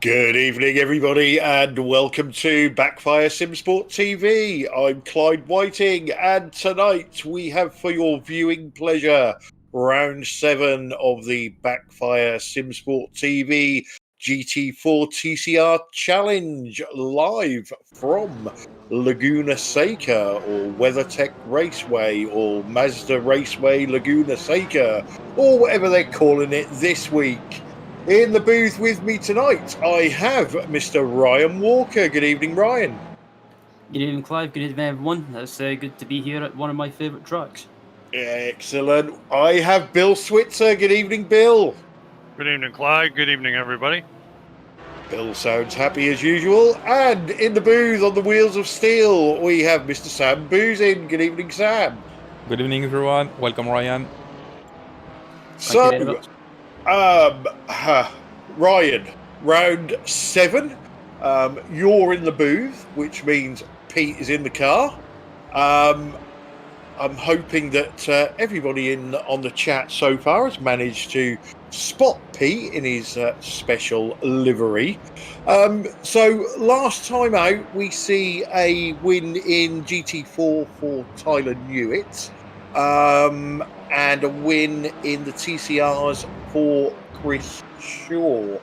Good evening, everybody, and welcome to Backfire Simsport TV. I'm Clyde Whiting, and tonight we have for your viewing pleasure round 7 of the Backfire Simsport TV GT4 TCR Challenge live from Laguna Seca, or WeatherTech Raceway, or Mazda Raceway Laguna Seca, or whatever they're calling it this week. In the booth with me tonight, I have Mr. Ryan Walker. Good evening, Ryan. Good evening, Clive. Good evening, everyone. It's good to be here at one of my favourite tracks. Excellent. I have Bill Switzer. Good evening, Bill. Good evening, Clyde. Good evening, everybody. Bill sounds happy as usual. And in the booth on the wheels of steel, we have Mr. Sam Boozin. Good evening, Sam. Good evening, everyone. Welcome, Ryan. So, Ryan, round 7. You're in the booth, which means Pete is in the car. I'm hoping that everybody on the chat so far has managed to spot Pete in his special livery. So last time out, we see a win in GT4 for Tyler Newitt, and a win in the TCRs for Chris Shaw.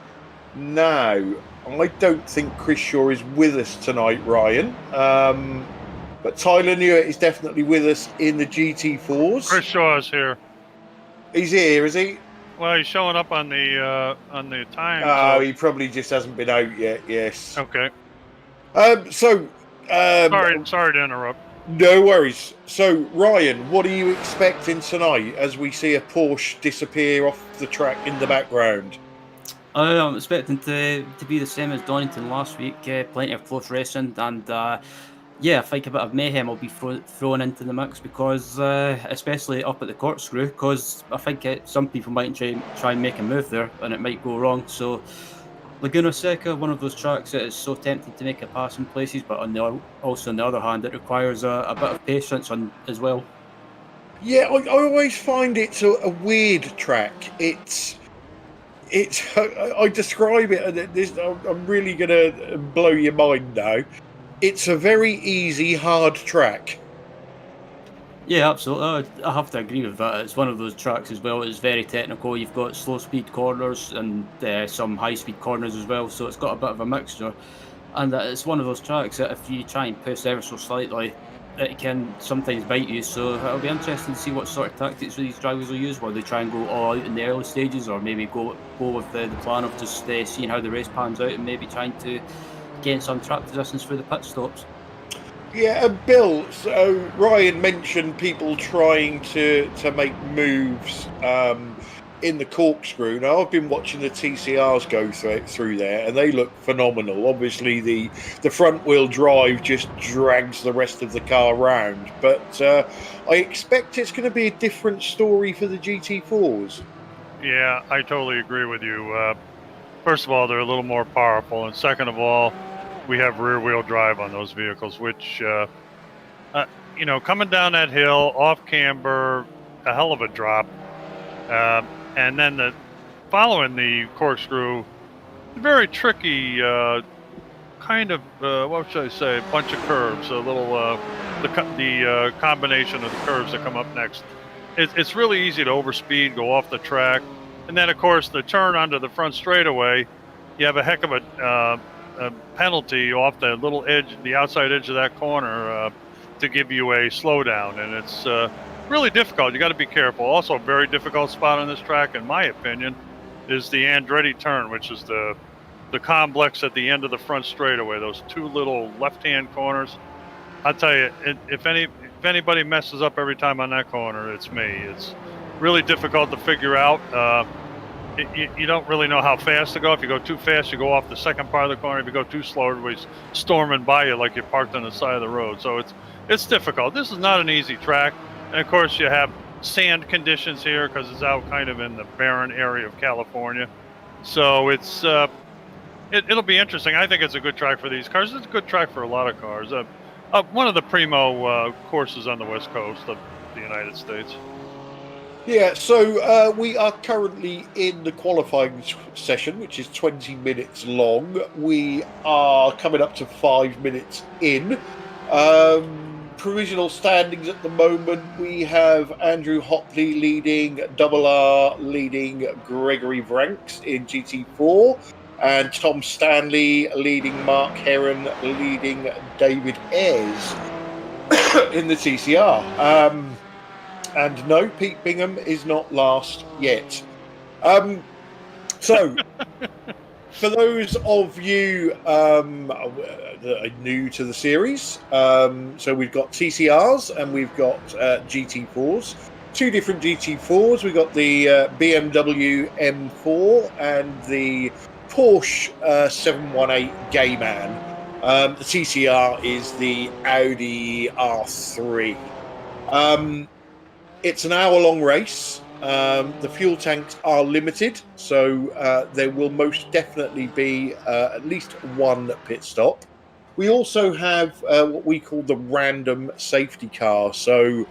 Now, I don't think Chris Shaw is with us tonight, Ryan. But Tyler Newitt is definitely with us in the GT4s. Chris Shaw is here. He's here, is he? Well, he's showing up on the time. Oh, so. he probably just hasn't been out yet. Yes. Okay. Sorry to interrupt. No worries. So, Ryan, what are you expecting tonight as we see a Porsche disappear off the track in the background? I'm expecting to be the same as Donington last week. Plenty of close racing, and I think a bit of mayhem will be thrown into the mix because, especially up at the corkscrew, because I think some people might try and make a move there, and it might go wrong. So, Laguna Seca, one of those tracks that is so tempting to make a pass in places, but also on the other hand, it requires a bit of patience as well. Yeah, I always find it's a weird track. It's I describe it, and I'm really going to blow your mind now. It's a very easy, hard track. Yeah, absolutely. I have to agree with that. It's one of those tracks as well. It's very technical. You've got slow speed corners and some high speed corners as well. So it's got a bit of a mixture. And it's one of those tracks that if you try and push ever so slightly, it can sometimes bite you. So it'll be interesting to see what sort of tactics these drivers will use. Will they try and go all out in the early stages, or maybe go with the plan of just seeing how the race pans out and maybe trying to gain some track positions for the pit stops? Yeah, Bill, so Ryan mentioned people trying to make moves in the corkscrew. Now, I've been watching the TCRs go through there, and they look phenomenal. Obviously, the front-wheel drive just drags the rest of the car round, but I expect it's going to be a different story for the GT4s. Yeah, I totally agree with you. First of all, they're a little more powerful, and second of all, we have rear-wheel drive on those vehicles, which, coming down that hill, off camber, a hell of a drop. And then following the corkscrew, very tricky kind of, what should I say, bunch of curves, a little, the combination of the curves that come up next. It's really easy to overspeed, go off the track. And then, of course, the turn onto the front straightaway, you have a heck of a penalty off the little edge, the outside edge of that corner to give you a slowdown, and it's really difficult. You got to be careful. Also, a very difficult spot on this track, in my opinion, is the Andretti turn, which is the complex at the end of the front straightaway. Those two little left-hand corners. I'll tell you, if anybody messes up every time on that corner, it's me. It's really difficult to figure out. You don't really know how fast to go. If you go too fast, you go off the second part of the corner. If you go too slow, everybody's storming by you like you're parked on the side of the road. So it's difficult. This is not an easy track. And, of course, you have sand conditions here because it's out kind of in the barren area of California. So it'll be interesting. I think it's a good track for these cars. It's a good track for a lot of cars. One of the primo courses on the West Coast of the United States. Yeah, so we are currently in the qualifying session, which is 20 minutes long. We are coming up to 5 minutes in. Provisional standings at the moment, we have Andrew Hopley leading, Double R leading Gregory Vranks in GT4, and Tom Stanley leading Mark Heron, leading David Ayres in the TCR. And no, Pete Bingham is not last yet. So, for those of you that are new to the series, so we've got TCRs and we've got GT4s. Two different GT4s. We've got the BMW M4 and the Porsche 718 Gayman. The TCR is the Audi R3. It's an hour-long race. The fuel tanks are limited, so there will most definitely be at least one pit stop. We also have what we call the random safety car. So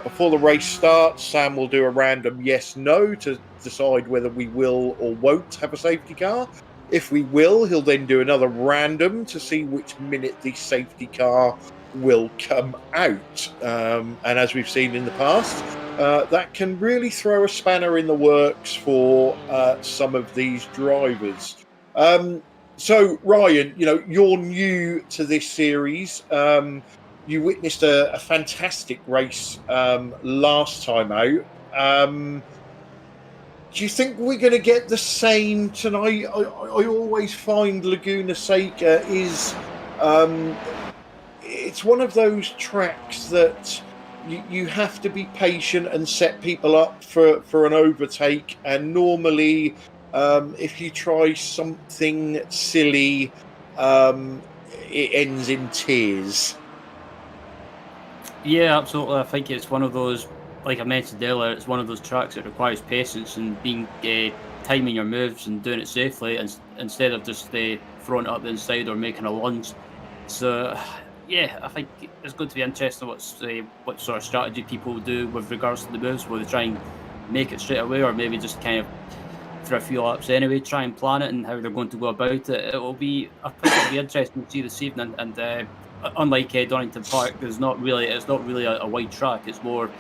before the race starts, Sam will do a random yes/no to decide whether we will or won't have a safety car. If we will, he'll then do another random to see which minute the safety car will come out. And as we've seen in the past, that can really throw a spanner in the works for some of these drivers. So, Ryan, you're new to this series. You witnessed a fantastic race last time out. Do you think we're going to get the same tonight? I always find Laguna Seca is... it's one of those tracks that you have to be patient and set people up for an overtake. And normally, if you try something silly, it ends in tears. Yeah, absolutely. I think it's one of those, like I mentioned earlier, it's one of those tracks that requires patience and being timing your moves and doing it safely, and instead of just throwing it up the inside or making a lunge. So, yeah, I think it's going to be interesting what sort of strategy people do with regards to the moves, whether they try and make it straight away or maybe just kind of for a few laps anyway, try and plan it and how they're going to go about it. I think it'll be interesting to see this evening. And unlike Donington Park, it's not really a wide track. It's more,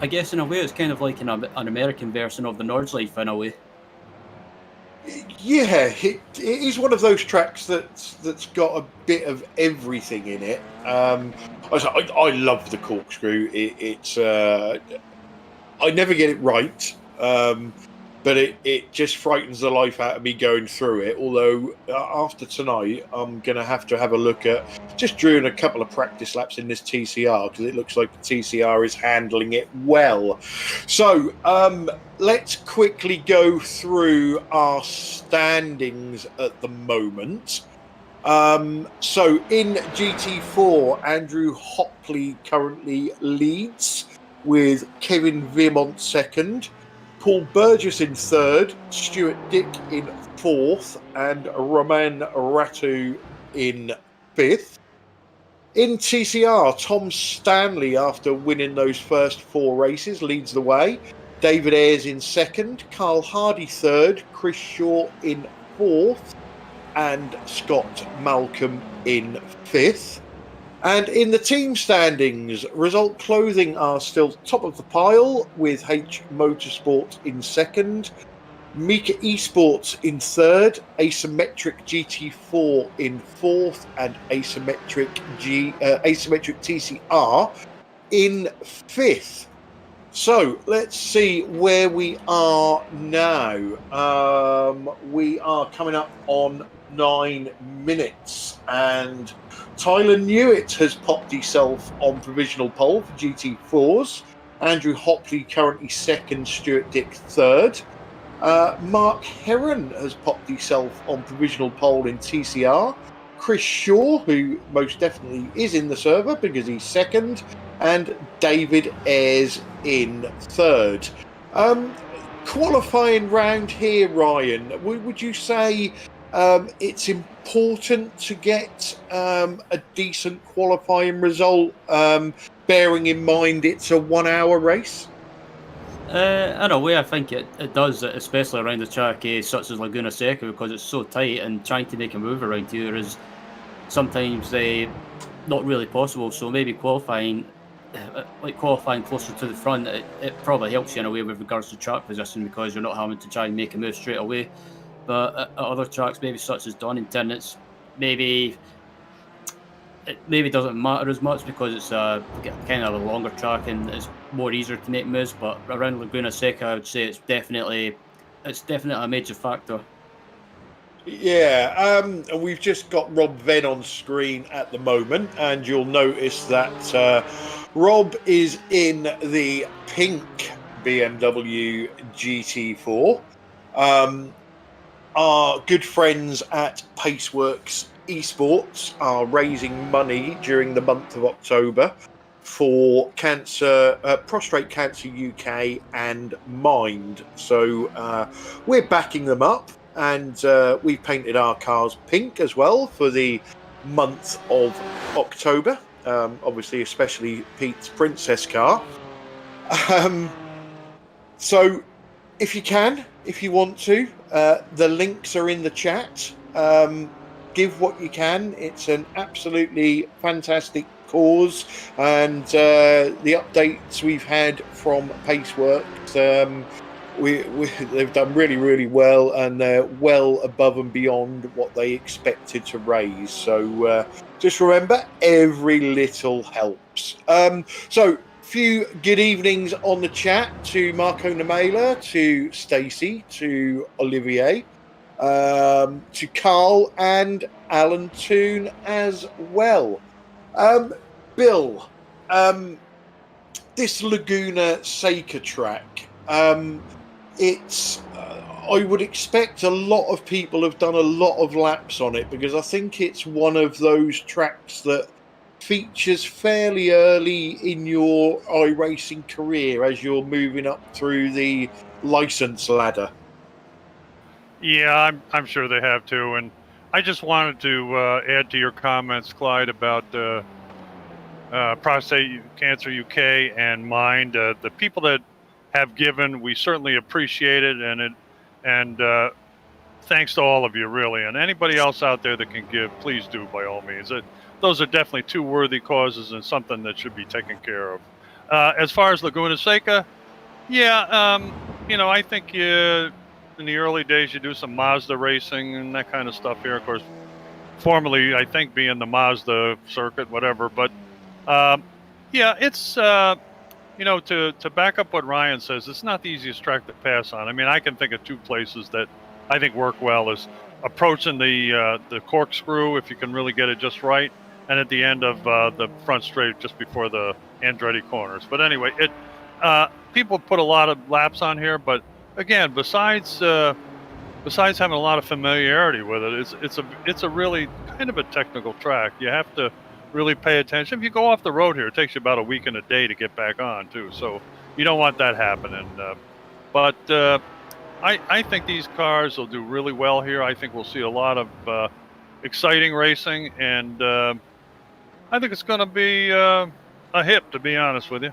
I guess, in a way, it's kind of like an American version of the Nordschleife in a way. Yeah, it is one of those tracks that's got a bit of everything in it. I love the corkscrew. It's I never get it right, but it just frightens the life out of me going through it. Although after tonight, I'm going to have a look at just doing a couple of practice laps in this TCR because it looks like the TCR is handling it well. So let's quickly go through our standings at the moment. So in GT4, Andrew Hopley currently leads with Kevin Viermont second, Paul Burgess in third, Stuart Dick in fourth, and Roman Ratu in fifth. In TCR, Tom Stanley, after winning those first four races, leads the way. David Ayres in second, Carl Hardy third, Chris Shaw in fourth, and Scott Malcolm in fifth. And in the team standings, Result Clothing are still top of the pile with H Motorsport in second, Mika Esports in third, Asymmetric GT4 in fourth, and Asymmetric TCR in fifth. So let's see where we are now. We are coming up on 9 minutes, and Tyler Newitt has popped himself on provisional pole for GT4s. Andrew Hopley currently second, Stuart Dick third. Mark Heron has popped himself on provisional pole in TCR. Chris Shaw, who most definitely is in the server because he's second, and David Ayres in third. Qualifying round here, Ryan, would you say it's important to get a decent qualifying result, bearing in mind it's a 1 hour race? In a way, I think it does, especially around the track such as Laguna Seca, because it's so tight and trying to make a move around here is sometimes not really possible. So maybe qualifying closer to the front, it probably helps you in a way with regards to track position because you're not having to try and make a move straight away. But at other tracks, maybe such as Donington, it maybe doesn't matter as much because it's kind of a longer track and it's more easier to make moves. But around Laguna Seca, I would say it's definitely it's definitely a major factor. Yeah, and we've just got Rob Venn on screen at the moment, and you'll notice that Rob is in the pink BMW GT4. Our good friends at Paceworks Esports are raising money during the month of October for cancer, Prostate Cancer UK and Mind. So we're backing them up, and we've painted our cars pink as well for the month of October. Obviously, especially Pete's Princess car. So if you can, if you want to, the links are in the chat. Give what you can. It's an absolutely fantastic cause, and the updates we've had from Paceworks, they've done really, really well, and they're well above and beyond what they expected to raise. So just remember, every little helps. So few good evenings on the chat to Marco Namela, to Stacey, to Olivier, to Carl and Alan Toon as well. Bill, this Laguna Seca track, it's I would expect a lot of people have done a lot of laps on it, because I think it's one of those tracks that features fairly early in your iRacing career as you're moving up through the license ladder. Yeah, I'm sure they have too. And I just wanted to add to your comments, Clyde, about Prostate Cancer UK and Mind. The people that have given, we certainly appreciate it, and thanks to all of you, really. And anybody else out there that can give, please do, by all means. Those are definitely two worthy causes and something that should be taken care of. As far as Laguna Seca, yeah, I think in the early days you do some Mazda racing and that kind of stuff here. Of course, formerly, I think, being the Mazda circuit, whatever. But yeah, it's to back up what Ryan says, it's not the easiest track to pass on. I mean, I can think of two places that I think work well is approaching the corkscrew, if you can really get it just right, and at the end of the front straight just before the Andretti corners. But anyway, people put a lot of laps on here, but again, besides having a lot of familiarity with it, it's a really kind of a technical track. You have to really pay attention. If you go off the road here, it takes you about a week and a day to get back on too. So you don't want that happening. But I think these cars will do really well here. I think we'll see a lot of exciting racing, and I think it's going to be a hit, to be honest with you.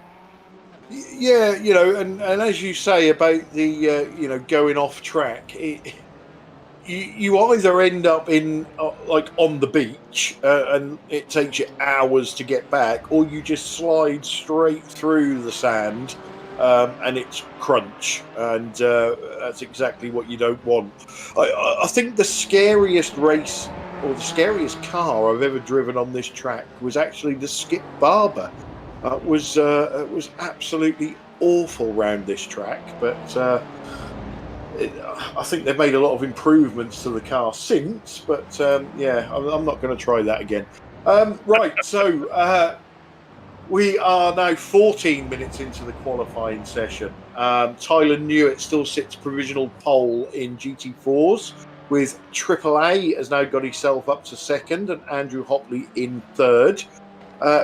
Yeah, and as you say about the going off track, you either end up in like on the beach and it takes you hours to get back, or you just slide straight through the sand and it's crunch, and that's exactly what you don't want. I think the scariest race or the scariest car I've ever driven on this track was actually the Skip Barber. It was absolutely awful round this track, but I think they've made a lot of improvements to the car since. But yeah, I'm not going to try that again. Right, so we are now 14 minutes into the qualifying session. Tyler Newitt still sits provisional pole in GT4s, with AAA has now got himself up to second, and Andrew Hopley in third.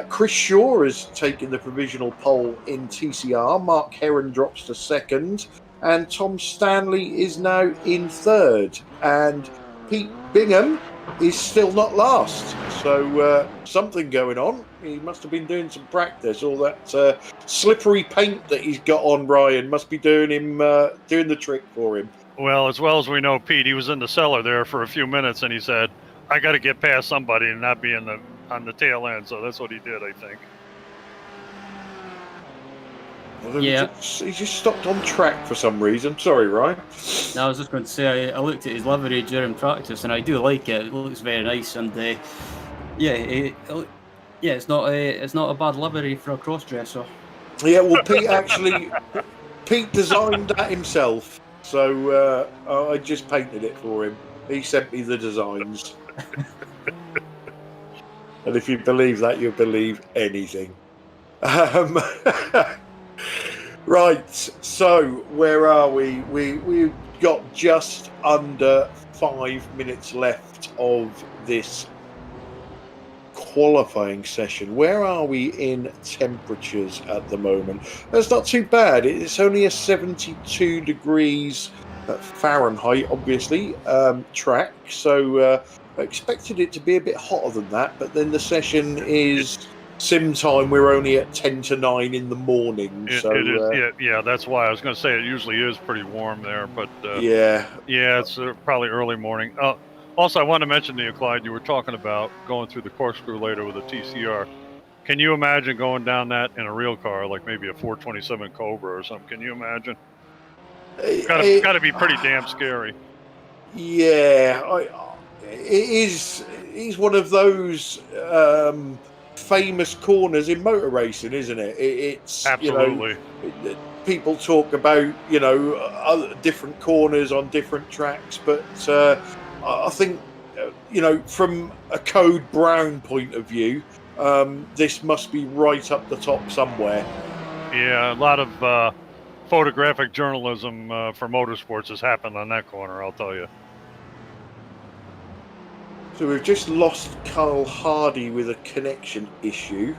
Chris Shaw has taken the provisional pole in TCR. Mark Heron drops to second, and Tom Stanley is now in third. And Pete Bingham is still not last. So something going on. He must have been doing some practice. All that slippery paint that he's got on, Ryan, must be doing the trick for him. Well as we know, Pete, he was in the cellar there for a few minutes, and he said, I got to get past somebody and not be on the tail end. So that's what he did, I think. Well, yeah. He just stopped on track for some reason. Sorry, Ryan. No, I was just going to say, I looked at his livery during practice, and I do like it. It looks very nice, and it's not a bad livery for a cross-dresser. Yeah, well, Pete designed that himself. So I just painted it for him. He sent me the designs. And if you believe that, you'll believe anything. Right, so where are we? We've got just under 5 minutes left of this qualifying session. Where are we in temperatures at the moment? That's not too bad. It's only a 72 degrees Fahrenheit, obviously, track. So I expected it to be a bit hotter than that, but then the session is sim time. We're only at 10 to 9 in the morning. It is, yeah, that's why I was going to say it usually is pretty warm there, but yeah, it's probably early morning. Also, I want to mention to you, Clyde, you were talking about going through the corkscrew later with a TCR. Can you imagine going down that in a real car, like maybe a 427 Cobra or something? Can you imagine? Got to be pretty damn scary. Yeah, it is. It's one of those famous corners in motor racing, isn't it? It's absolutely. People talk about other different corners on different tracks, but I think from a Code Brown point of view, this must be right up the top somewhere. Yeah, a lot of photographic journalism for motorsports has happened on that corner, I'll tell you. So we've just lost Carl Hardy with a connection issue.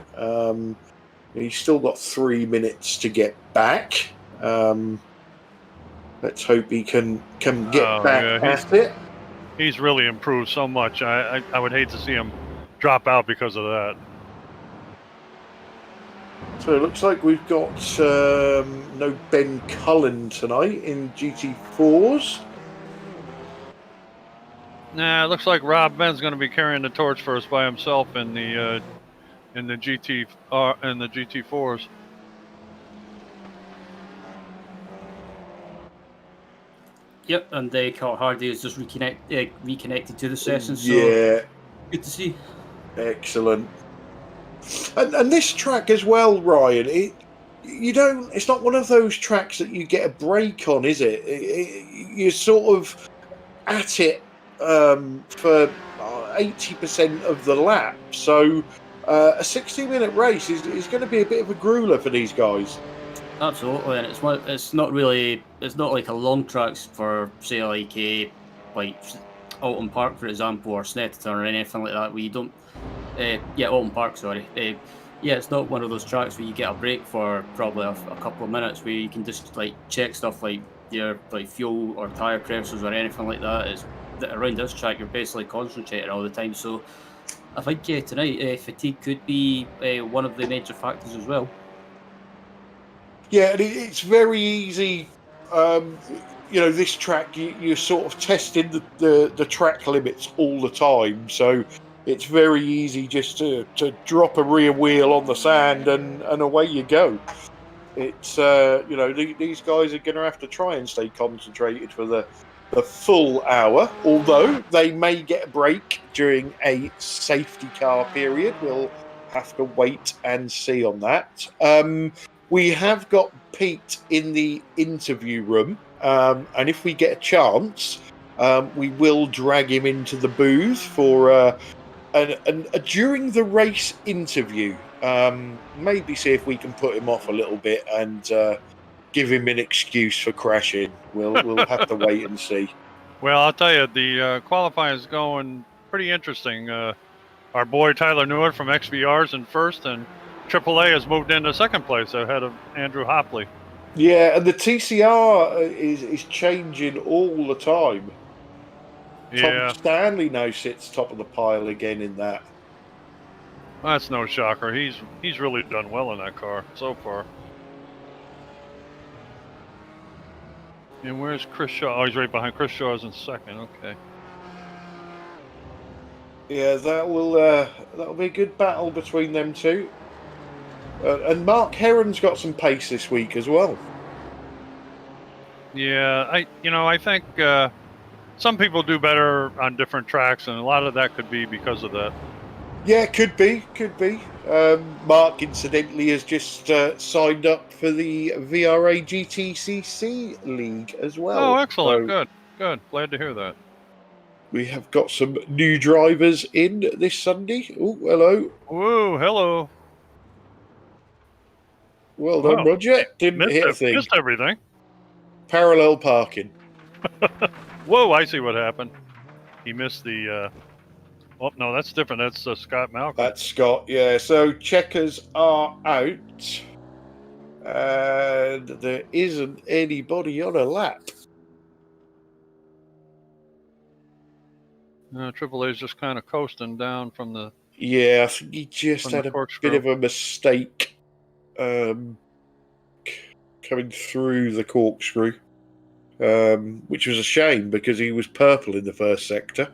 He's still got 3 minutes to get back. Let's hope he can get back at it. He's really improved so much. I would hate to see him drop out because of that. So it looks like we've got no Ben Cullen tonight in GT4s. Nah, it looks like Rob Ben's going to be carrying the torch for us by himself in the GT4s. Yep, and Carl Hardy is just reconnected to the session. So yeah, good to see. Excellent. And this track as well, Ryan. It's not one of those tracks that you get a break on, is it? You're sort of at it for 80% of the lap. So a 60-minute race is going to be a bit of a grueler for these guys. Absolutely, and it's not like a long tracks for say like Alton Park, for example, or Snetterton or anything like that, where you don't Alton Park, sorry. It's not one of those tracks where you get a break for probably a couple of minutes, where you can just like check stuff like your fuel or tire pressures or anything like that. Is that around this track you're basically concentrating all the time. So I think tonight fatigue could be one of the major factors as well. Yeah, and it's very easy. This track, you're sort of testing the track limits all the time. So it's very easy just to drop a rear wheel on the sand and away you go. It's, these guys are going to have to try and stay concentrated for the full hour, although they may get a break during a safety car period. We'll have to wait and see on that. We have got Pete in the interview room, and if we get a chance, we will drag him into the booth for a during the race interview. Maybe see if we can put him off a little bit and give him an excuse for crashing. We'll have to wait and see. Well, I'll tell you, the qualifying is going pretty interesting. Our boy Tyler Newitt from XVR's in first, and AAA has moved into second place ahead of Andrew Hopley. Yeah, and the TCR is changing all the time. Yeah. Tom Stanley now sits top of the pile again in that. Well, that's no shocker. He's really done well in that car so far. And where's Chris Shaw? Oh, he's right behind. Chris Shaw's in second. Okay. Yeah, that'll be a good battle between them two. And Mark Heron's got some pace this week as well. Yeah, I think some people do better on different tracks, and a lot of that could be because of that. Yeah, could be. Mark, incidentally, has just signed up for the VRA GTCC League as well. Oh, excellent. So Good. Glad to hear that. we have got some new drivers in this Sunday. Oh, hello. Whoa, hello. Well done, Roger. Didn't hit a thing. Missed everything. Parallel parking. Whoa, I see what happened. He missed the. Oh no, that's different. That's Scott Malcolm. That's Scott. Yeah. So checkers are out, and there isn't anybody on a lap. Triple A's just kind of coasting down from the. Yeah, I think he just had a bit of a mistake coming through the corkscrew, which was a shame because he was purple in the first sector.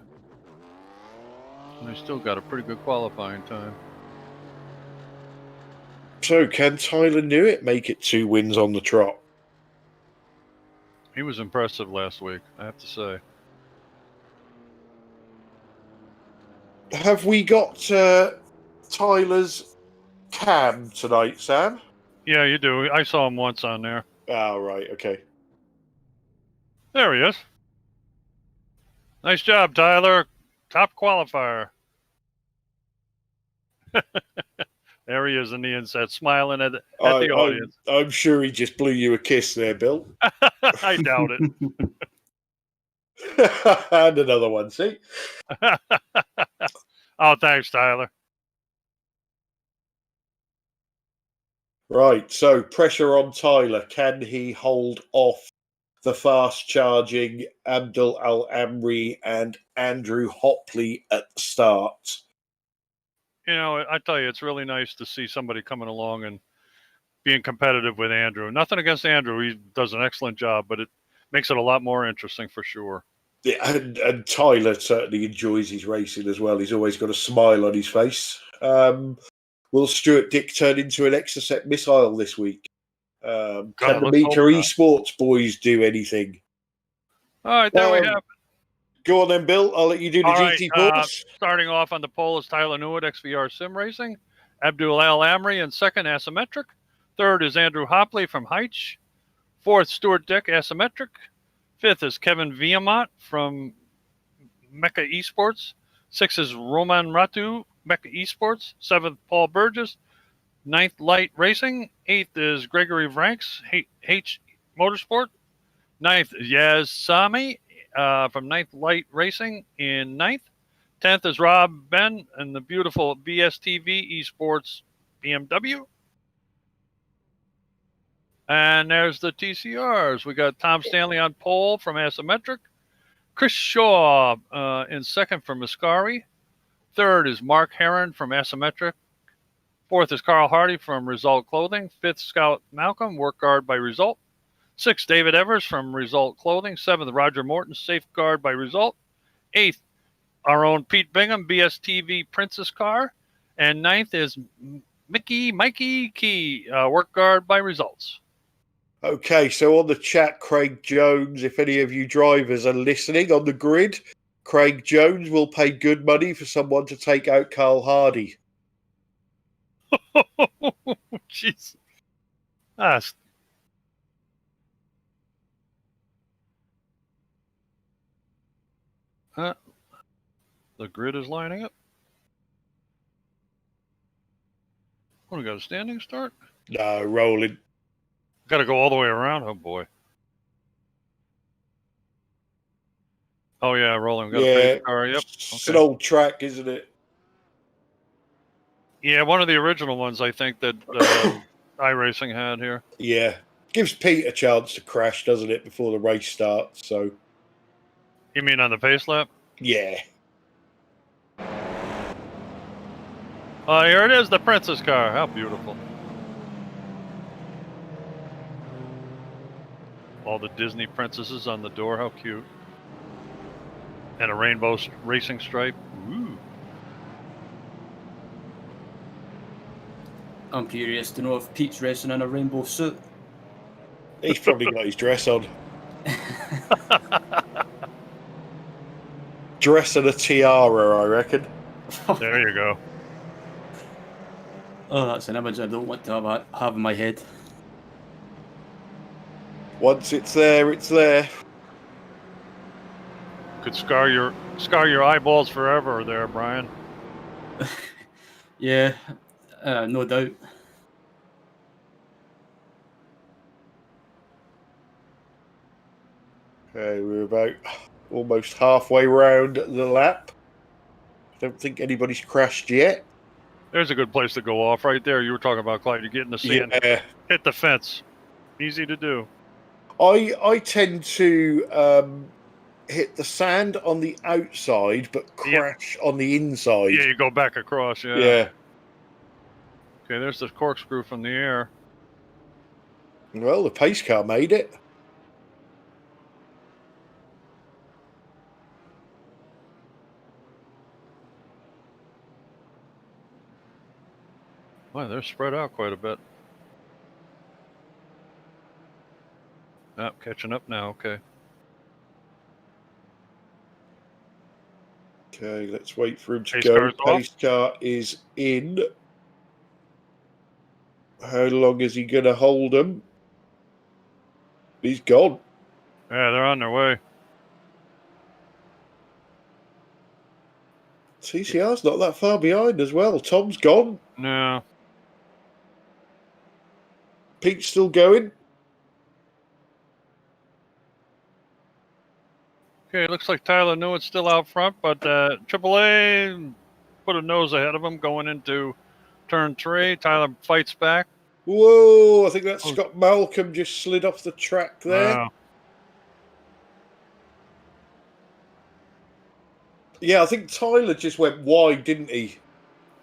He still got a pretty good qualifying time. So can Tyler Newitt make it 2 wins on the trot? He was impressive last week, I have to say. Have we got Tyler's cam tonight, Sam? Yeah, you do. I saw him once on there. Oh, right, okay. There he is. Nice job, Tyler. Top qualifier. There he is in the inset, smiling at the audience. I'm sure he just blew you a kiss there, Bill. I doubt it. And another one, see? Oh, thanks, Tyler. Right, so pressure on Tyler. Can he hold off the fast-charging Abdul Al-Amri and Andrew Hopley at the start? You know, I tell you, it's really nice to see somebody coming along and being competitive with Andrew. Nothing against Andrew. He does an excellent job, but it makes it a lot more interesting for sure. Yeah, and Tyler certainly enjoys his racing as well. He's always got a smile on his face. Will Stuart Dick turn into an Exocet missile this week? Can the Mika Esports boys do anything? All right, there we have it. Go on then, Bill. I'll let you do the GT4. Starting off on the pole is Tyler Newitt, XVR Sim Racing. Abdul Al-Amri in second, Asymmetric. Third is Andrew Hopley from Heitch. Fourth, Stuart Dick, Asymmetric. Fifth is Kevin Viamat from Mecca Esports. Sixth is Roman Ratu, Mecca Esports. Seventh, Paul Burgess, Ninth, Light Racing. Eighth is Gregory Vranks, H Motorsport. Ninth, Yaz Sami from Ninth Light Racing in ninth. 10th is Rob Ben and the beautiful BSTV Esports BMW. And there's the TCRs. We got Tom Stanley on pole from Asymmetric. Chris Shaw in second from Mascari. Third is Mark Heron from Asymmetric. Fourth is Carl Hardy from Result Clothing. Fifth, Scout Malcolm, work guard by Result. Sixth, David Evers from Result Clothing. Seventh, Roger Morton, safeguard by Result. Eighth, our own Pete Bingham, BSTV Princess Car. And ninth is Mikey Key, work guard by Results. Okay, so on the chat, Craig Jones, if any of you drivers are listening on the grid, Craig Jones will pay good money for someone to take out Carl Hardy. Jeez. The grid is lining up. What, we got a standing start? No, rolling. Got to go all the way around. Oh, boy. Oh, yeah, rolling. Got a pace car. Yep. It's an old track, isn't it? Yeah, one of the original ones, I think, that iRacing had here. Yeah. Gives Pete a chance to crash, doesn't it, before the race starts? So. You mean on the pace lap? Yeah. Here it is, the Princess Car. How beautiful. All the Disney princesses on the door. How cute. And a rainbow racing stripe. Ooh. I'm curious to know if Pete's racing in a rainbow suit. He's probably got his dress on. Dress and a tiara, I reckon. There you go. Oh, that's an image I don't want to have in my head. Once it's there, it's there. Could scar your eyeballs forever there, Brian. Yeah, no doubt. Okay, we're about almost halfway round the lap. I don't think anybody's crashed yet. There's a good place to go off right there. You were talking about, Clyde. You get in the sand, Yeah. hit the fence. Easy to do. I tend to hit the sand on the outside, but crash on the inside. Yeah, you go back across. Yeah. Yeah. Okay, there's the corkscrew from the air. Well, the pace car made it. Wow, they're spread out quite a bit. Oh, catching up now. Okay. Okay, let's wait for him to Pace go. car's off. Pace car is in. How long is he going to hold him? He's gone. Yeah, they're on their way. TCR's not that far behind as well. Tom's gone. No. Pete's still going. Okay, looks like Tyler Newitt's still out front, but AAA put a nose ahead of him going into turn 3. Tyler fights back. Whoa, I think that's Scott Malcolm just slid off the track there. Wow. Yeah, I think Tyler just went wide, didn't he?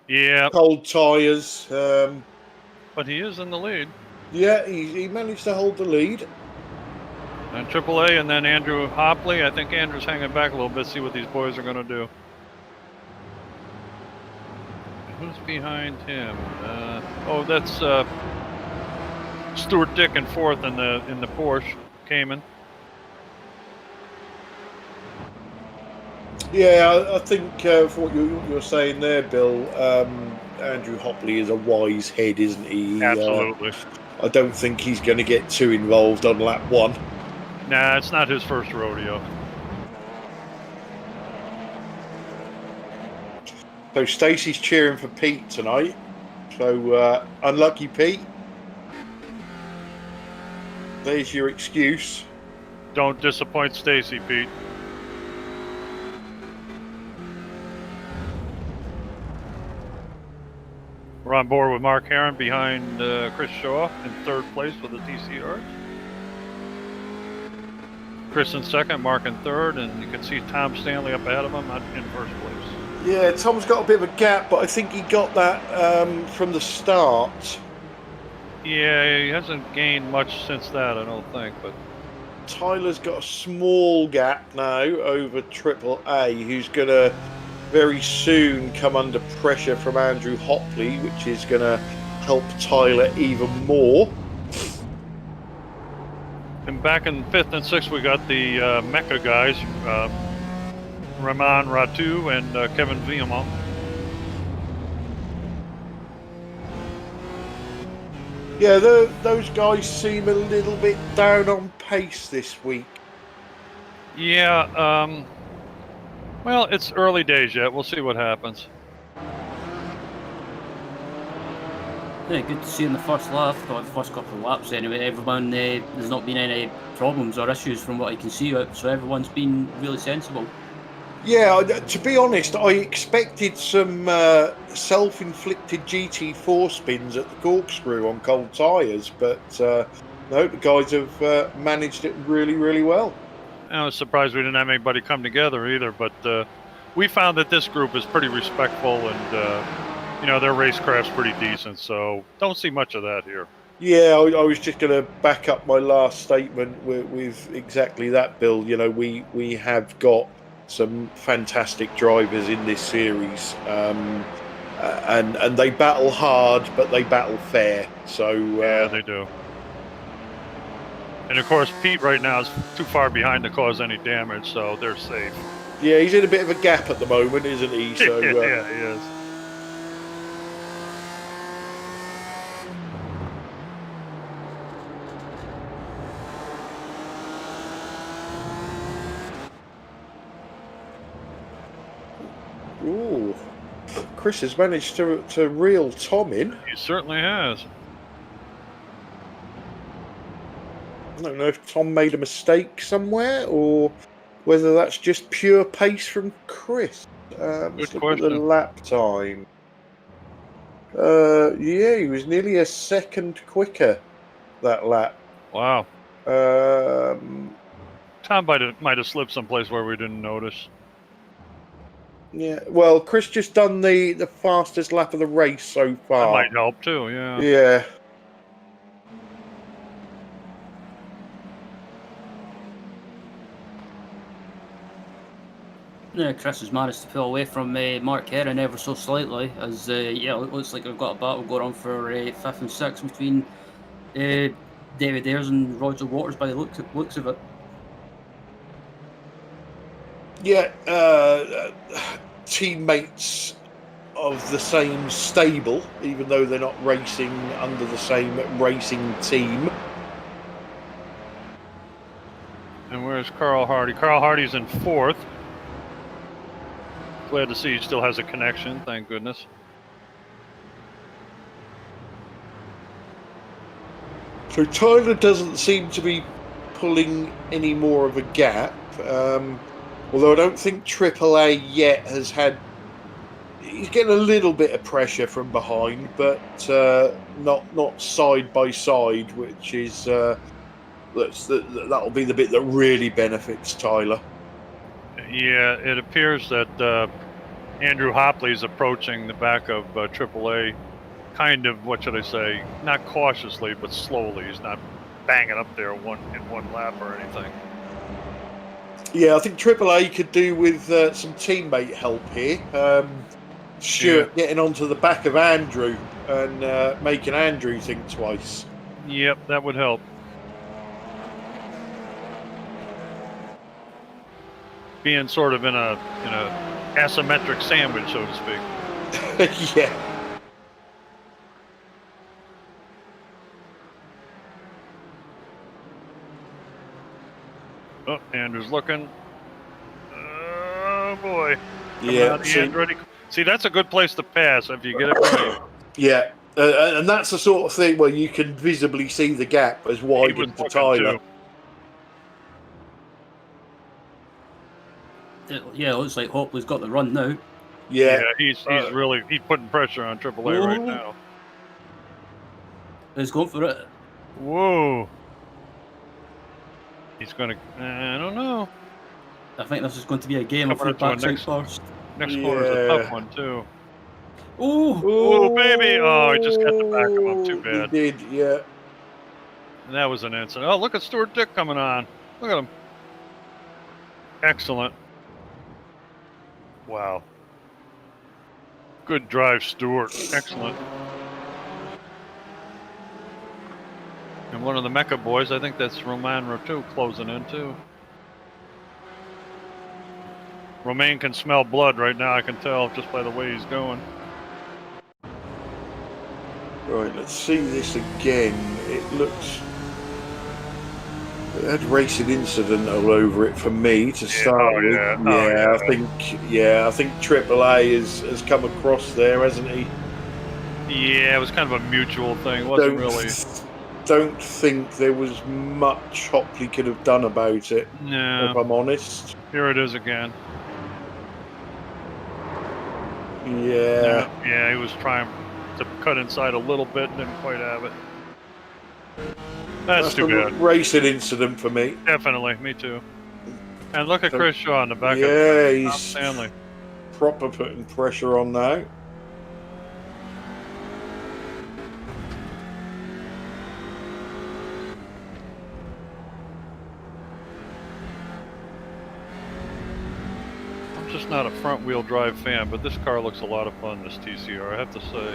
Yeah. Cold tyres. But he is in the lead. Yeah, he managed to hold the lead. And AAA and then Andrew Hopley. I think Andrew's hanging back a little bit, see what these boys are going to do. Who's behind him? Oh, that's Stuart Dick in fourth in the Porsche Cayman. Yeah, I think for what you're saying there, Bill, Andrew Hopley is a wise head, isn't he? Absolutely. I don't think he's going to get too involved on lap 1. Nah, it's not his first rodeo. So Stacey's cheering for Pete tonight. So unlucky Pete. There's your excuse. Don't disappoint Stacy, Pete. We're on board with Mark Heron behind Chris Shaw in third place with the TCR. Chris in second, Mark in third, and you can see Tom Stanley up ahead of him in first place. Yeah, Tom's got a bit of a gap, but I think he got that from the start. Yeah, he hasn't gained much since that, I don't think. But Tyler's got a small gap now over AAA, who's going to very soon come under pressure from Andrew Hopley, which is going to help Tyler even more. And back in fifth and sixth, we got the Mecca guys, Rahman Ratu and Kevin Viamont. Yeah, those guys seem a little bit down on pace this week. Yeah, well, it's early days yet. We'll see what happens. Yeah, good to see in the first lap, or the first couple of laps anyway, everyone, there's not been any problems or issues from what I can see, so everyone's been really sensible. Yeah, to be honest, I expected some self-inflicted GT4 spins at the corkscrew on cold tyres, but no, the guys have managed it really, really well. I was surprised we didn't have anybody come together either, but we found that this group is pretty respectful and, their racecraft's pretty decent, so don't see much of that here. Yeah, I was just going to back up my last statement with exactly that, Bill. We have got some fantastic drivers in this series, and they battle hard, but they battle fair. So yeah, they do. And of course, Pete right now is too far behind to cause any damage, so they're safe. Yeah, he's in a bit of a gap at the moment, isn't he? So yeah, he is. Ooh. Chris has managed to reel Tom in. He certainly has. I don't know if Tom made a mistake somewhere or whether that's just pure pace from Chris. Let's look at the question. lap time. Yeah, he was nearly a second quicker that lap. Wow. Tom might have slipped someplace where we didn't notice. Yeah, well, Chris just done the fastest lap of the race so far. That might help too, yeah. Yeah. Yeah, Chris has managed to pull away from Mark Heron ever so slightly, as yeah, it looks like we've got a battle going on for 5th and 6th between David Ayres and Roger Waters by the looks of it. Yeah, teammates of the same stable, even though they're not racing under the same racing team. And where's Carl Hardy? Carl Hardy's in 4th. Glad to see he still has a connection, thank goodness. So Tyler doesn't seem to be pulling any more of a gap, although I don't think AAA yet has had... He's getting a little bit of pressure from behind, but not side by side, which is... that'll be the bit that really benefits Tyler. Yeah, it appears that Andrew Hopley's approaching the back of AAA kind of, what should I say, not cautiously, but slowly. He's not banging up there in one lap or anything. Yeah, I think AAA could do with some teammate help here. Stuart getting onto the back of Andrew and making Andrew think twice. Yep, that would help. Being sort of in a asymmetric sandwich, so to speak. Yeah. Oh, Andrew's looking. Oh boy. Yeah. See, that's a good place to pass if you get it right. Yeah. And that's the sort of thing where you can visibly see the gap as widened to Tyler. Yeah, it looks like Hopley's got the run now. Yeah, he's putting pressure on AAA right now. He's going for it. Whoa. He's going to... I don't know. I think this is going to be a game of who backs out first. Next corner's a tough one, too. Oh, baby! Oh, he just got the back of him. Too bad. He did, yeah. And that was an incident. Oh, look at Stuart Dick coming on. Look at him. Excellent. Wow. Good drive, Stuart. Excellent. And one of the Mecca boys, I think that's Romain Rotu closing in too. Romain can smell blood right now, I can tell just by the way he's going. Right, let's see this again. It looks... It had racing incident all over it for me to start with. I think AAA has come across there, hasn't he? Yeah, it was kind of a mutual thing. Don't think there was much Hopley could have done about it. No. If I'm honest. Here it is again. Yeah. Yeah, he was trying to cut inside a little bit and didn't quite have it. That's too bad. Racing incident for me. Definitely, me too. And look at Chris Shaw in the back of Tom Stanley. Proper putting pressure on now. I'm just not a front-wheel drive fan, but this car looks a lot of fun, this TCR, I have to say.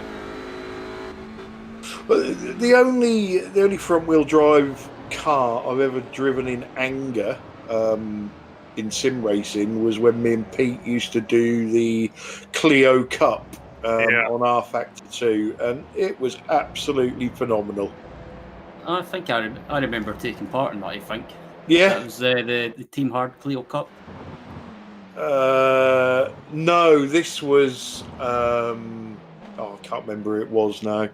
But the only front wheel drive car I've ever driven in anger in sim racing was when me and Pete used to do the Clio Cup on R Factor 2, and it was absolutely phenomenal. I think I remember taking part in that. I think. Yeah, That was the Team Hard Clio Cup. No, this was. I can't remember who it was now.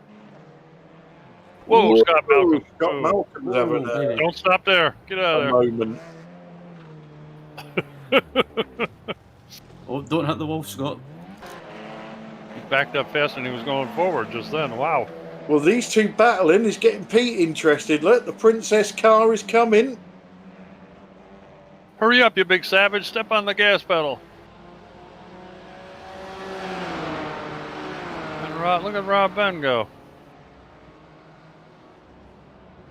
Whoa, Scott Malcolm. Scott Whoa. Malcolm's having Maybe. Don't stop there. Get out a of moment. there. Oh, don't hit the wall, Scott. He backed up fast and he was going forward just then. Wow. Well, these two battling is getting Pete interested. Look, the Princess car is coming. Hurry up, you big savage. Step on the gas pedal. And look at Rob Ben go.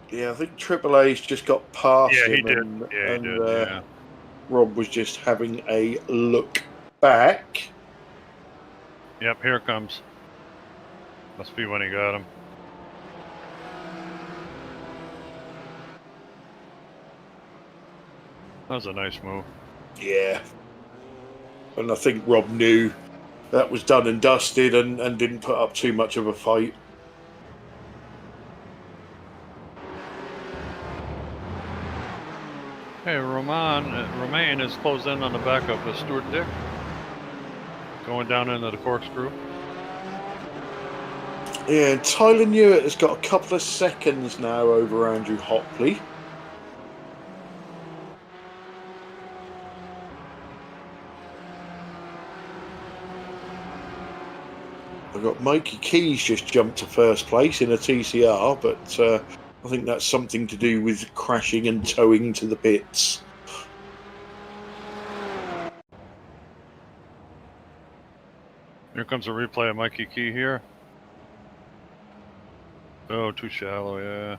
Yeah, I think Triple A's just got past Yeah, him. he did. And, Yeah, he did. Yeah. Rob was just having a look back. Yep, here it comes. Must be when he got him. That was a nice move. Yeah. And I think Rob knew that was done and dusted and didn't put up too much of a fight. Hey, Romain is closed in on the backup of Stuart Dick. Going down into the corkscrew. Yeah, and Tyler Newitt has got a couple of seconds now over Andrew Hopley. I've got Mikey Keys just jumped to first place in a TCR, but I think that's something to do with crashing and towing to the pits. Here comes a replay of Mikey Key here. Oh, too shallow, yeah.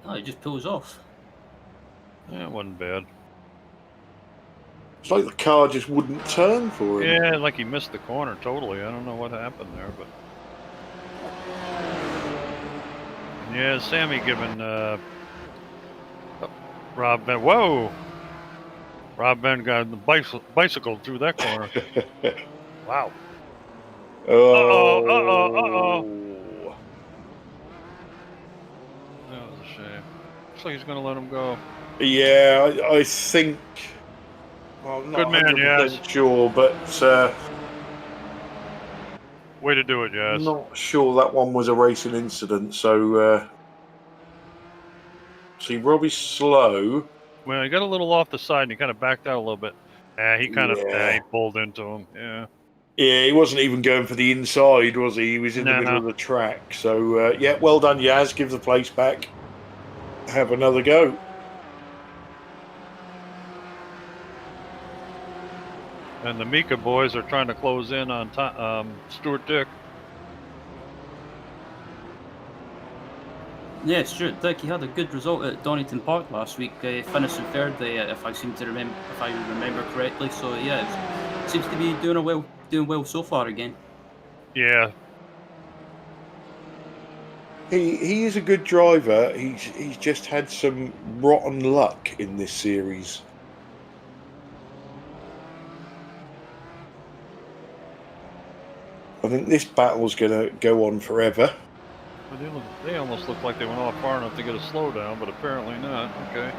Oh, he just pulls off. Yeah, it wasn't bad. It's like the car just wouldn't turn for him. Yeah, like he missed the corner totally. I don't know what happened there, but yeah, Sammy giving Rob Ben. Whoa! Rob Ben got the bicycle through that corner. Wow. Oh. Uh-oh. That was a shame. Looks like he's going to let him go. Yeah, I think. Well, I'm not Good man, 100% yes. sure, but Way to do it, yes. not sure that one was a racing incident. So, see, Robbie's slow. Well, he got a little off the side and he kind of backed out a little bit. Yeah, he kind of Yeah. he pulled into him. Yeah. Yeah, he wasn't even going for the inside, was he? He was in the middle of the track. So, yeah, well done, Yaz. Give the place back. Have another go. And the Mika boys are trying to close in on Stuart Dick. Yeah, Stuart Dick, he had a good result at Donington Park last week, finishing third, if I remember correctly. So yeah, it seems to be doing well so far again. Yeah. He is a good driver. He's just had some rotten luck in this series. I think this battle's going to go on forever. They almost look like they went off far enough to get a slowdown, but apparently not. Okay.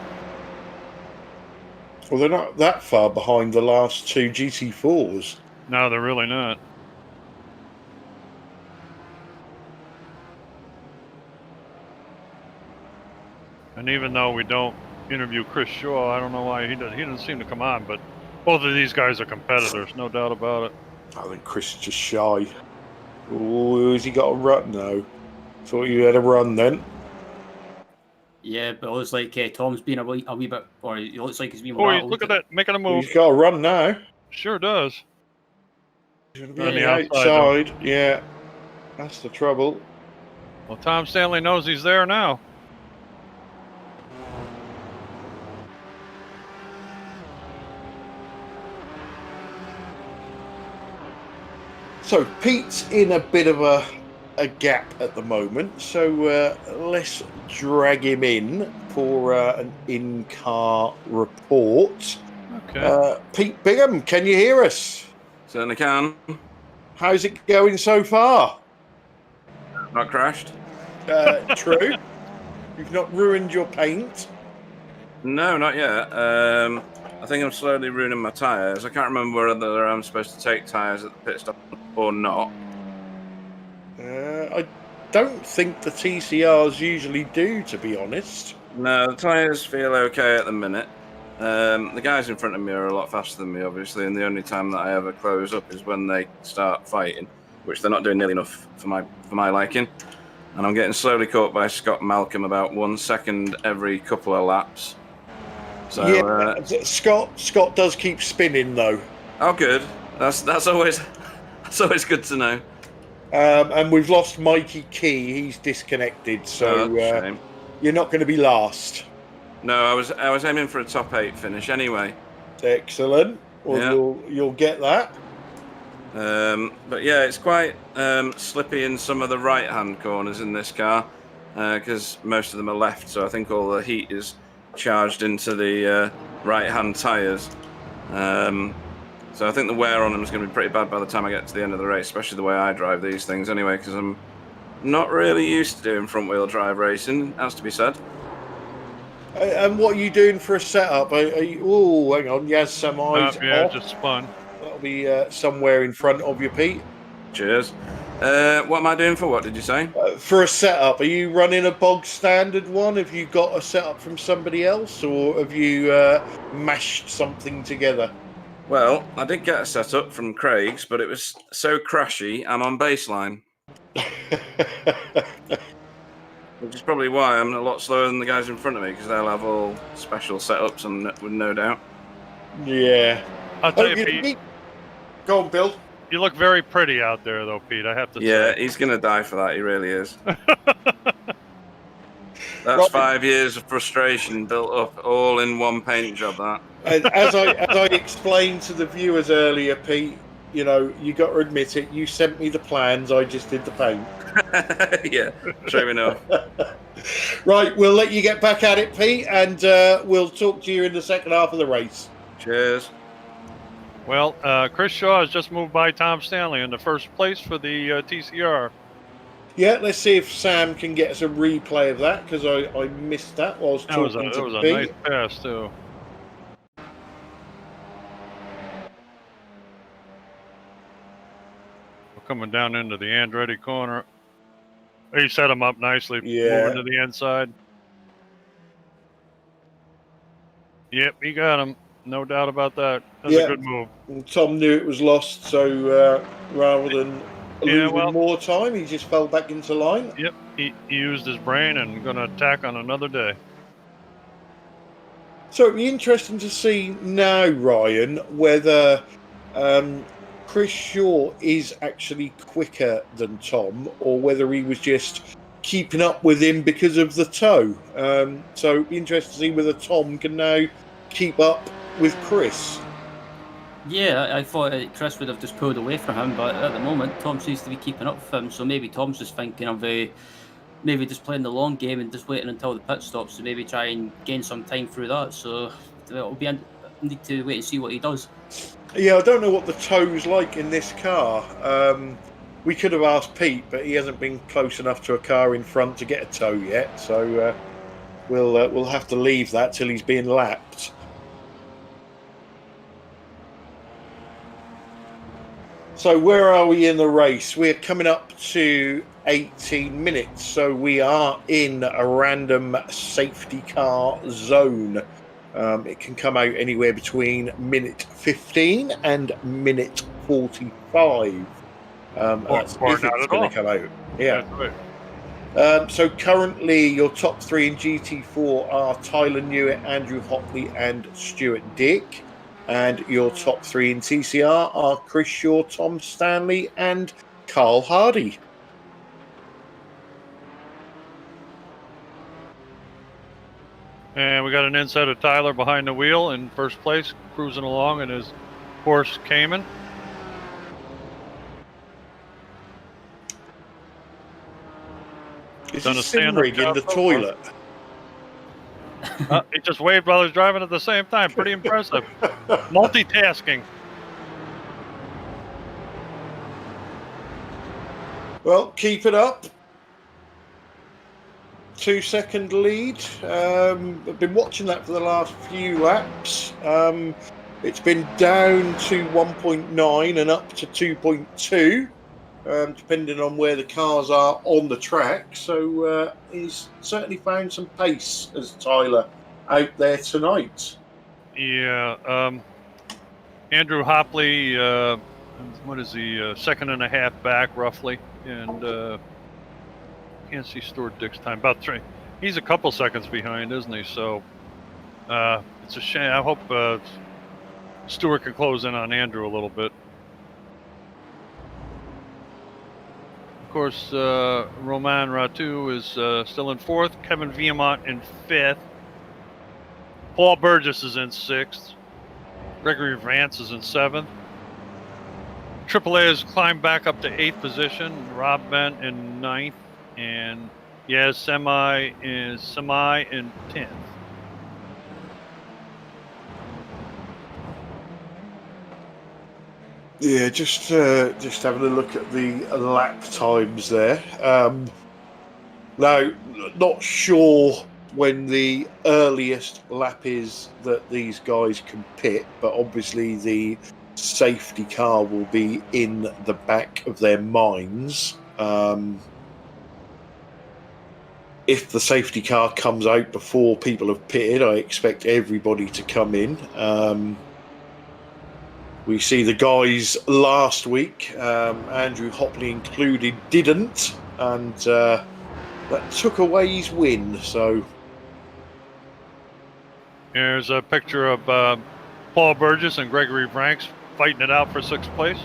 Well, they're not that far behind the last two GT4s. No, they're really not. And even though we don't interview Chris Shaw, I don't know why he doesn't seem to come on, but both of these guys are competitors, no doubt about it. I think Chris is just shy. Oh, has he got a run now? Thought you had a run then. Yeah, but it looks like Tom's been a wee bit, or it looks like he's been. Oh, look at that, making a move. He's got a run now. Sure does. He's going to be on the outside. Yeah, that's the trouble. Well, Tom Stanley knows he's there now. So Pete's in a bit of a gap at the moment, so let's drag him in for an in-car report. Okay. Pete Bingham, can you hear us? Certainly can. How's it going so far? Not crashed. True. You've not ruined your paint. No, not yet. I think I'm slowly ruining my tyres. I can't remember whether I'm supposed to take tyres at the pit stop or not. I don't think the TCRs usually do, to be honest. No, the tyres feel okay at the minute. The guys in front of me are a lot faster than me, obviously, and the only time that I ever close up is when they start fighting, which they're not doing nearly enough for my liking. And I'm getting slowly caught by Scott Malcolm about 1 second every couple of laps. So yeah, Scott does keep spinning though. Oh, good. That's always good to know. And we've lost Mikey Key. He's disconnected, so Shame. You're not going to be last. No, I was aiming for a top 8 finish anyway. Excellent. Well, Yeah. you'll get that. But yeah, it's quite slippy in some of the right-hand corners in this car because most of them are left. So I think all the heat is charged into the right-hand tyres. So I think the wear on them is going to be pretty bad by the time I get to the end of the race, especially the way I drive these things anyway, because I'm not really used to doing front-wheel drive racing, has to be said. And what are you doing for a setup? Oh, hang on. Yes, some eyes Yeah, off. just spun. That'll be somewhere in front of you, Pete. Cheers. What am I doing for what, did you say? For a setup, are you running a bog standard one? Have you got a setup from somebody else, or have you mashed something together? Well, I did get a setup from Craig's, but it was so crashy, I'm on baseline. Which is probably why I'm a lot slower than the guys in front of me, because they'll have all special setups, and with no doubt. Yeah. I'll tell you, Pete, Go on, Bill. you look very pretty out there, though, Pete. I have to Yeah, say. he's going to die for that. He really is. That's Right. 5 years of frustration built up all in one paint job, that. As I explained to the viewers earlier, Pete, you know, you got to admit it. You sent me the plans. I just did the paint. Yeah, true enough. Right, we'll let you get back at it, Pete, and we'll talk to you in the second half of the race. Cheers. Well, Chris Shaw has just moved by Tom Stanley in the first place for the TCR. Yeah, let's see if Sam can get us a replay of that, because I missed that while I was That was talking to a Pete. nice pass, too. We're coming down into the Andretti corner. He set him up nicely, Yeah. moving to the inside. Yep, he got him. No doubt about that. That's Yeah. a good move. And Tom knew it was lost, so rather than losing well- more time, he just fell back into line. Yep, he used his brain and going to attack on another day. So it'd be interesting to see now, Ryan, whether Chris Shaw is actually quicker than Tom, or whether he was just keeping up with him because of the toe. So it'd be interesting to see whether Tom can now keep up with Chris. Yeah, I thought Chris would have just pulled away from him, but at the moment, Tom seems to be keeping up with him. So maybe Tom's just thinking of maybe just playing the long game and just waiting until the pit stops to maybe try and gain some time through that. So it'll be need to wait and see what he does. Yeah, I don't know what the toe's like in this car. We could have asked Pete, but he hasn't been close enough to a car in front to get a toe yet. So we'll have to leave that till he's being lapped. So where are we in the race? We're coming up to 18 minutes, so we are in a random safety car zone. It can come out anywhere between minute 15 and minute 45. That's or if not it's at going all. to come out. Yeah. That's right. So currently your top three in GT4 are Tyler Newitt, Andrew Hotley and Stuart Dick. And your top three in TCR are Chris Shaw, Tom Stanley and Carl Hardy. And we got an inside of Tyler behind the wheel in first place, cruising along in his Porsche Cayman. Is Done he a stand-up sim rig in job the so far. toilet? He just waved while he was driving at the same time. Pretty impressive. Multitasking. Well, keep it up. 2-second lead. I've been watching that for the last few laps. It's been down to 1.9 and up to 2.2, depending on where the cars are on the track. So he's certainly found some pace as Tyler out there tonight. Yeah. Andrew Hopley, what is he, second and a half back roughly, and can't see Stuart Dick's time, about 3. He's a couple seconds behind, isn't he? So it's a shame. I hope Stuart can close in on Andrew a little bit. Of course, Romain Ratu is still in 4th, Kevin Viamont in 5th, Paul Burgess is in 6th, Gregory Vance is in 7th. AAA has climbed back up to 8th position. Rob Bent in 9th, and Semi in 10th. Yeah, just having a look at the lap times there. Now, not sure when the earliest lap is that these guys can pit, but obviously the safety car will be in the back of their minds. If the safety car comes out before people have pitted, I expect everybody to come in. We see the guys last week, Andrew Hopley included, didn't, and that took away his win. So here's a picture of Paul Burgess and Gregory Franks fighting it out for 6th place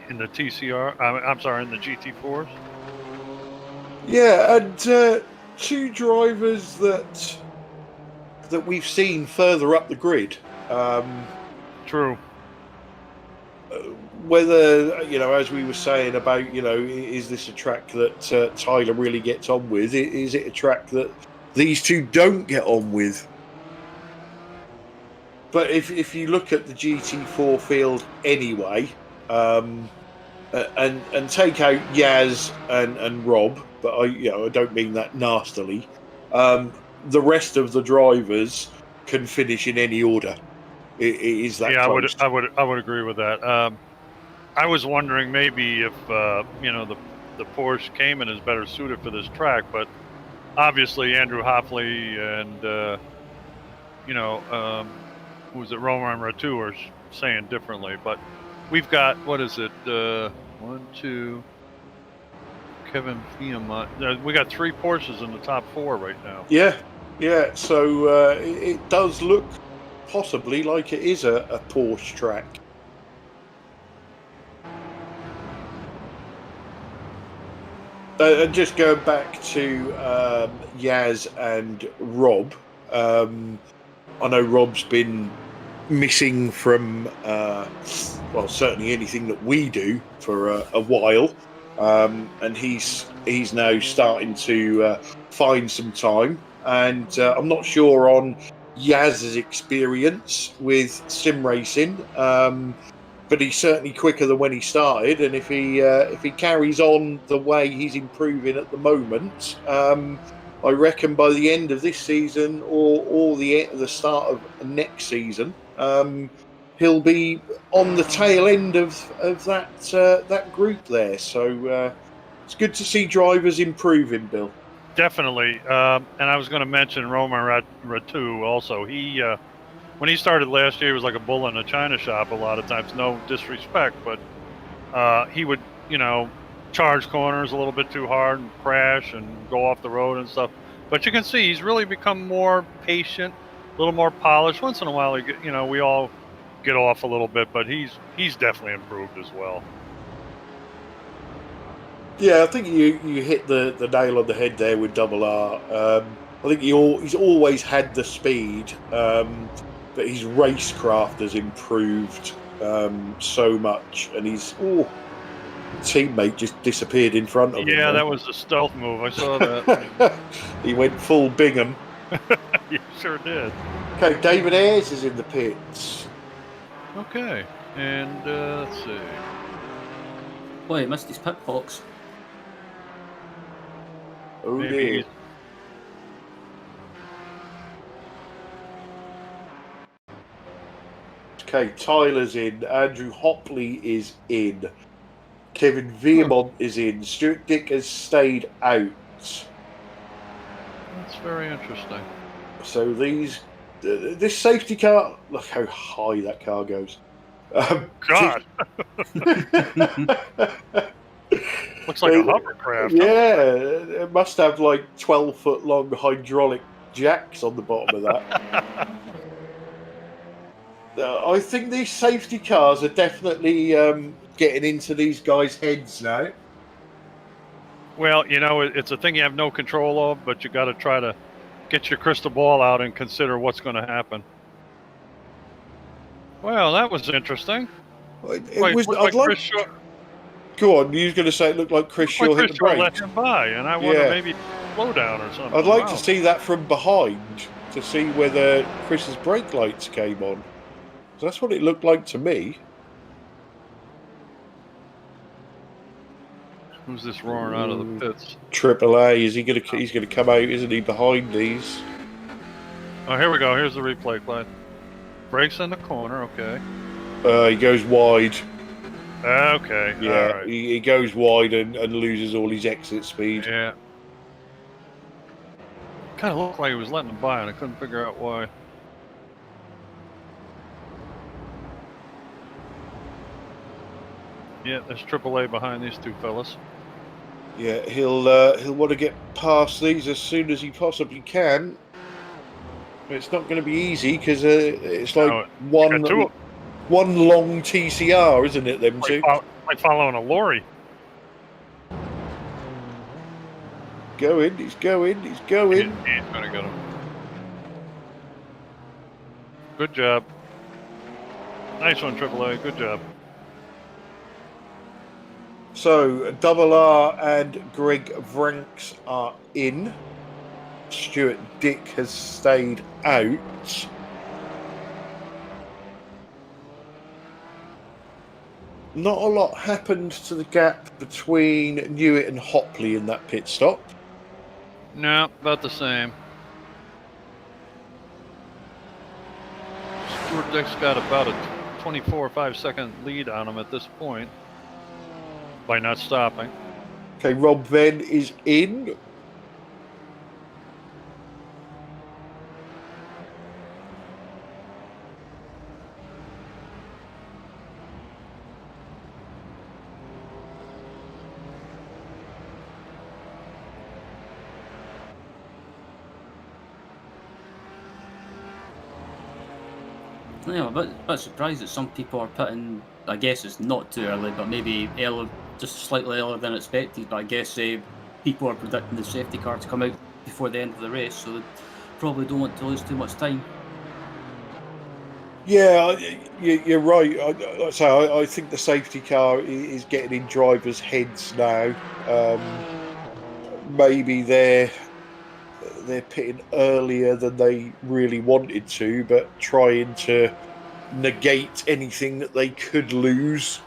in the TCR. I'm sorry, in the GT4s. yeah, and 2 drivers that we've seen further up the grid. True. Whether, as we were saying about, is this a track that Tyler really gets on with? Is it a track that these two don't get on with? But if you look at the GT4 field anyway, and take out Yaz and Rob, but I don't mean that nastily. The rest of the drivers can finish in any order. It is that close. I would agree with that. I was wondering maybe if the Porsche Cayman is better suited for this track, but obviously Andrew Hopley and who was it, Romain Ratu are saying differently. But we've got, what is it, 1, 2, Kevin Viamont. We got 3 Porsches in the top 4 right now. Yeah. So it does look possibly like it is a Porsche track. And just going back to Yaz and Rob, I know Rob's been missing from, certainly anything that we do for a while, and he's now starting to find some time. And I'm not sure on Yaz's experience with sim racing, but he's certainly quicker than when he started. And if he carries on the way he's improving at the moment, I reckon by the end of this season or the start of next season, he'll be on the tail end of that group there. So it's good to see drivers improving, Bill. Definitely. And I was going to mention Romain Ratu also. He when he started last year, he was like a bull in a china shop a lot of times. No disrespect, but he would, charge corners a little bit too hard and crash and go off the road and stuff. But you can see he's really become more patient, a little more polished. Once in a while, we all get off a little bit, but he's definitely improved as well. Yeah, I think you hit the nail on the head there with Double R. I think he's always had the speed, but his racecraft has improved so much, and his teammate just disappeared in front of him. Yeah, that was a stealth move. I saw that. He went full Bingham. He sure did. Okay, David Ayres is in the pits. Okay, and let's see. Boy, he missed his pit box. Oh Maybe dear. he's- Okay, Tyler's in. Andrew Hopley is in. Kevin Veermont is in. Stuart Dick has stayed out. That's very interesting. So this safety car, look how high that car goes. God, looks like a hovercraft. Yeah, it must have like 12-foot long hydraulic jacks on the bottom of that. I think these safety cars are definitely getting into these guys' heads now. Well, you know, it's a thing you have no control of, but you got to try to get your crystal ball out and consider what's going to happen. Well, that was interesting. It was. Looked I'd like. Chris Shaw, Go on. You were going to say it looked like Chris Shaw hit the Chris Shaw let brakes. him by, and I wonder Yeah. maybe slow down or something. I'd like Wow. to see that from behind to see whether Chris's brake lights came on. So that's what it looked like to me. Who's this roaring out of the pits? Triple A, is he going to? He's going to come out, isn't he? Behind these. Oh, here we go. Here's the replay, Clyde. Brakes in the corner. Okay. He goes wide. Okay. Yeah, All right. he goes wide and loses all his exit speed. Yeah. Kind of looked like he was letting him by, and I couldn't figure out why. Yeah, there's AAA behind these two fellas. Yeah, he'll want to get past these as soon as he possibly can. It's not going to be easy because it's like No, one got two. long TCR, isn't it? Them two. Like following a lorry. Going, he's going. He's going to get him. Good job. Nice one, AAA. Good job. So Double R and Greg Vranks are in. Stuart Dick has stayed out. Not a lot happened to the gap between Newitt and Hopley in that pit stop. No, about the same. Stuart Dick's got about a 24 or 5 second lead on him at this point by not stopping. Okay, Rob Venn is in. Yeah, I'm a bit surprised that some people are putting. I guess it's not too early, but maybe early, just slightly earlier than expected. But I guess people are predicting the safety car to come out before the end of the race, so they probably don't want to lose too much time. Yeah, you're right. I think the safety car is getting in drivers' heads now. Maybe they're pitting earlier than they really wanted to, but trying to negate anything that they could lose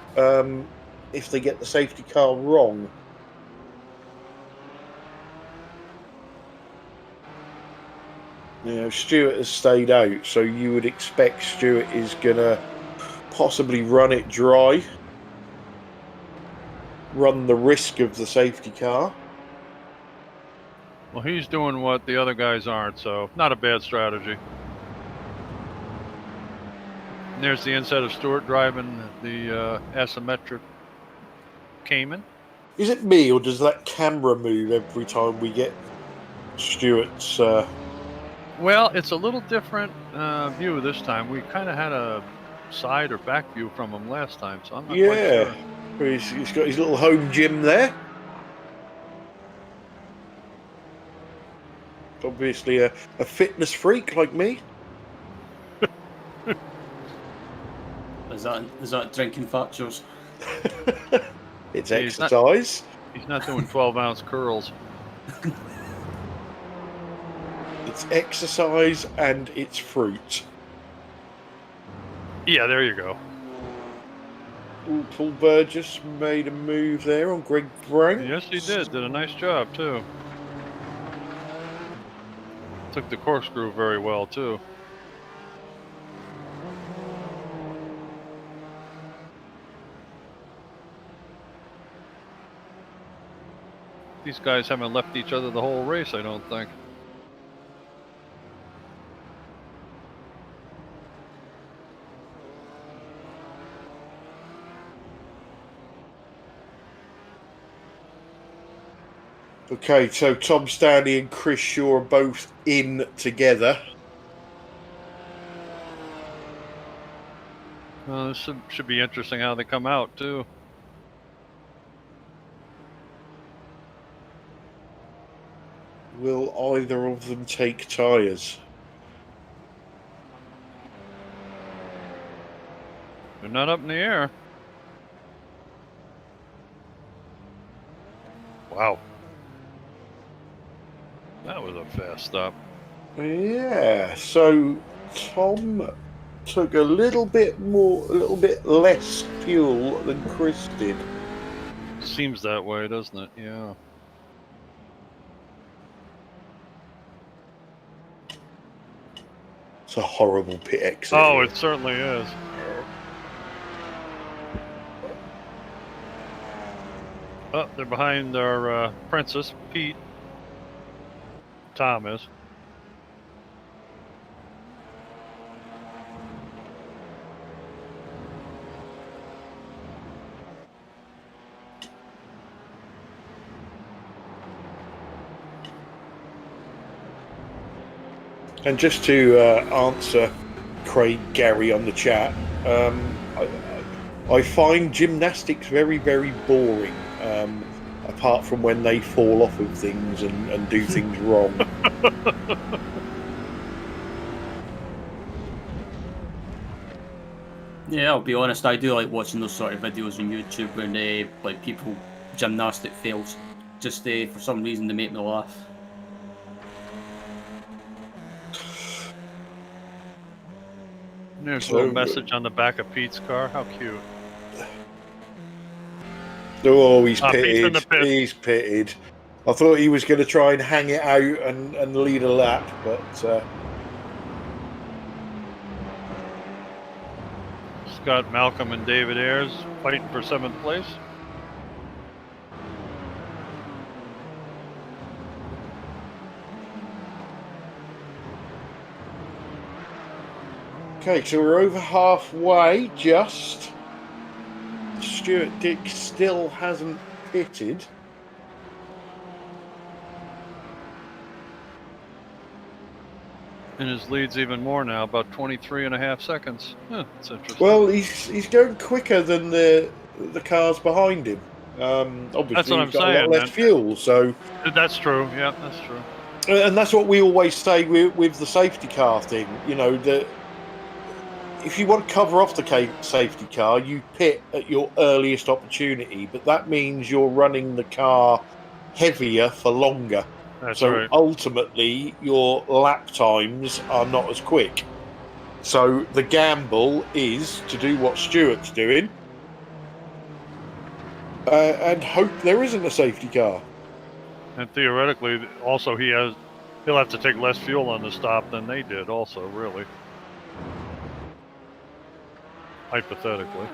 if they get the safety car wrong. You know, Stewart has stayed out, so you would expect Stewart is going to possibly run it dry, run the risk of the safety car. Well, he's doing what the other guys aren't, so not a bad strategy. And there's the inside of Stewart driving the asymmetric Cayman. Is it me, or does that camera move every time we get Stewart's... Well, it's a little different view this time. We kind of had a side or back view from him last time, so I'm not quite sure. He's got his little home gym there. Obviously a fitness freak like me. Is that drinking factors? It's He's not- exercise. He's not doing 12-ounce curls. It's exercise and it's fruit. Yeah, there you go. Ooh, Paul Burgess made a move there on Greg Brown. Yes, he did. Did a nice job, too. Took the corkscrew very well, too. These guys haven't left each other the whole race, I don't think. Okay, so Tom Stanley and Chris Shaw are both in together. Well, this should be interesting how they come out, too. Will either of them take tyres? They're not up in the air. Wow. That was a fast stop. Yeah, so Tom took a little bit less fuel than Chris did. Seems that way, doesn't it? Yeah. It's a horrible pit exit. Oh, here. it certainly is. Oh, they're behind our apprentice, Pete. Tom is. And just to answer Craig Gary on the chat, I find gymnastics very, very boring, apart from when they fall off of things and do things wrong. Yeah, I'll be honest, I do like watching those sort of videos on YouTube when like people gymnastic fails. Just for some reason they make me laugh. There's a little message on the back of Pete's car. How cute. Oh, he's Pete's in pitted. the pit. He's pitted. I thought he was going to try and hang it out and lead a lap, but Scott Malcolm and David Ayres fighting for 7th place. okay, so we're over halfway, just. Stuart Dick still hasn't pitted. And his lead's even more now, about 23.5 seconds. Huh, that's interesting. Well, he's going quicker than the cars behind him. Obviously, That's what he's I'm got a saying, lot less man. fuel, so. That's true. Yeah, that's true. And that's what we always say with the safety car thing. You know, that if you want to cover off the safety car, you pit at your earliest opportunity, but that means you're running the car heavier for longer. That's so right. Ultimately, your lap times are not as quick. So the gamble is to do what Stuart's doing and hope there isn't a safety car. And theoretically, also he'll have to take less fuel on the stop than they did. Also, really, hypothetically.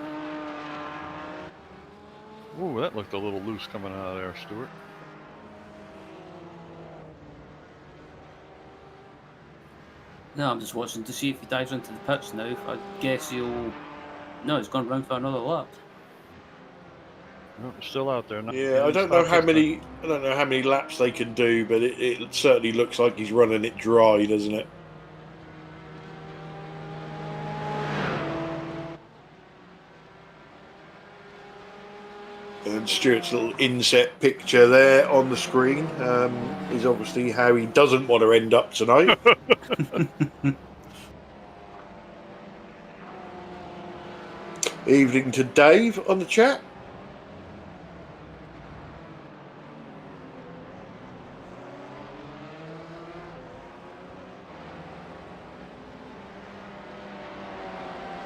Ooh, that looked a little loose coming out of there, Stuart. No, I'm just watching to see if he dives into the pits now. I guess he'll. No, he's gone round for another lap. Oh, still out there. Yeah, I don't know how many laps they can do, but it certainly looks like he's running it dry, doesn't it? And Stuart's little inset picture there on the screen is obviously how he doesn't want to end up tonight. Evening to Dave on the chat.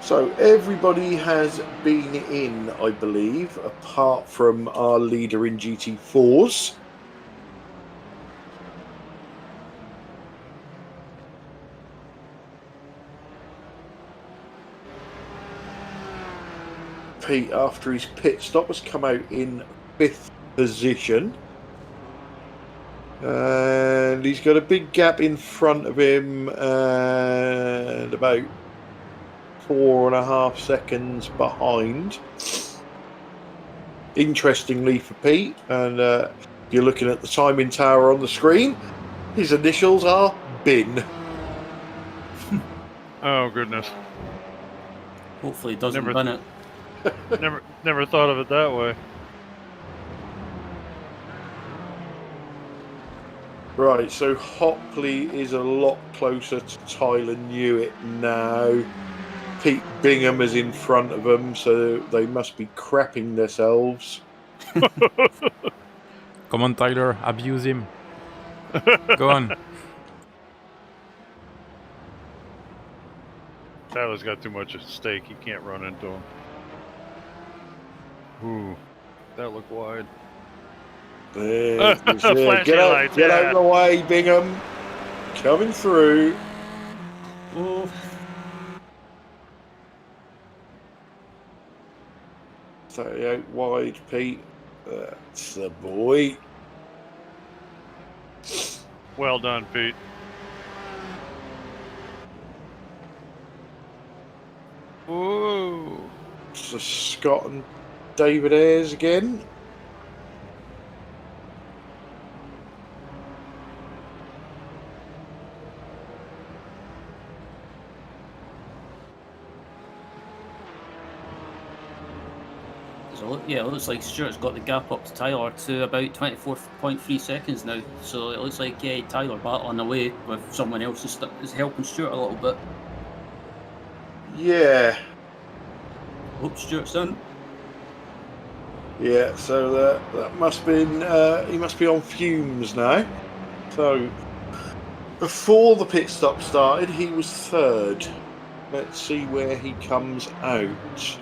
So everybody has been in, I believe, apart from our leader in GT4s. Pete, after his pit stop, has come out in 5th position. And he's got a big gap in front of him and about 4.5 seconds behind. Interestingly for Pete, and you're looking at the timing tower on the screen, his initials are BIN. Oh goodness! Hopefully he doesn't win it. Never thought of it that way. Right, so Hopley is a lot closer to Tyler Newitt now. Pete Bingham is in front of them, so they must be crapping themselves. Come on, Tyler, abuse him. Go on. Tyler's got too much at stake. He can't run into him. Ooh, that looked wide. Get Flashing lights, get out of the way, Bingham. Coming through. Oh, Stay out wide, Pete. That's the boy. Well done, Pete. Ooh. So Scott and David Ayres again. so, yeah, it looks like Stuart's got the gap up to Tyler to about 24.3 seconds now. So it looks like Tyler battling away with someone else is helping Stuart a little bit. Yeah. Hope Stuart's in. Yeah, so that must be he must be on fumes now. So before the pit stop started, he was 3rd. Let's see where he comes out.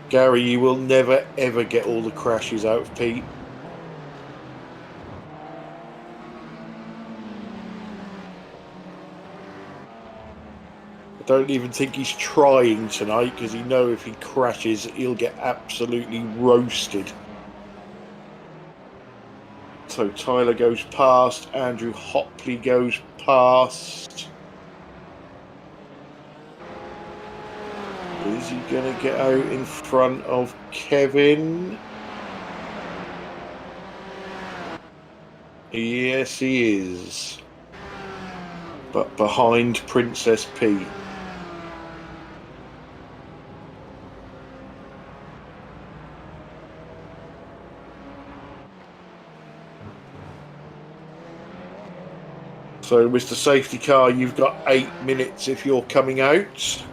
Gary, you will never ever get all the crashes out of Pete. I don't even think he's trying tonight because he knows if he crashes, he'll get absolutely roasted. So Tyler goes past, Andrew Hopley goes past. Is he going to get out in front of Kevin? Yes, he is. But behind Princess Pete. So, Mr. Safety Car, you've got 8 minutes if you're coming out.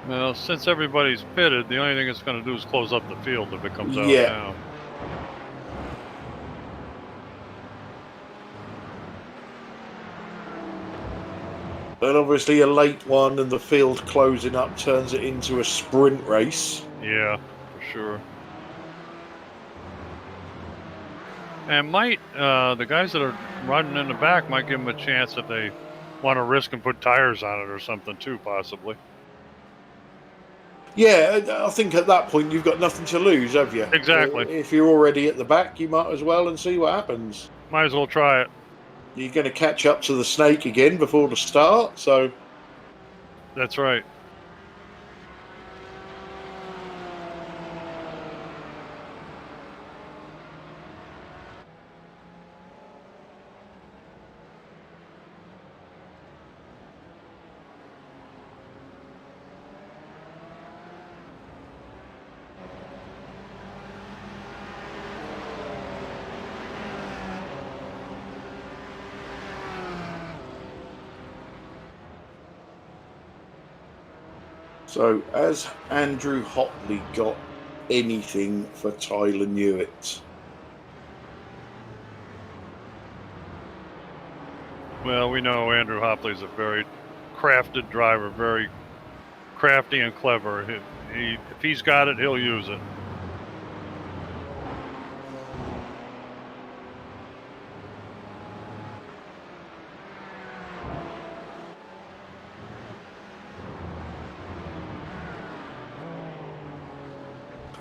Well, since everybody's pitted, the only thing it's going to do is close up the field if it comes out Yeah. now. And obviously a late one and the field closing up turns it into a sprint race. Yeah, for sure. And might the guys that are running in the back might give them a chance if they want to risk and put tires on it or something too, possibly. Yeah, I think at that point you've got nothing to lose, have you? Exactly. If you're already at the back, you might as well and see what happens. Might as well try it. You're going to catch up to the snake again before the start, so... That's right. So, has Andrew Hopley got anything for Tyler Newitt? Well, we know Andrew Hopley's a very crafted driver, very crafty and clever. If he's got it, he'll use it.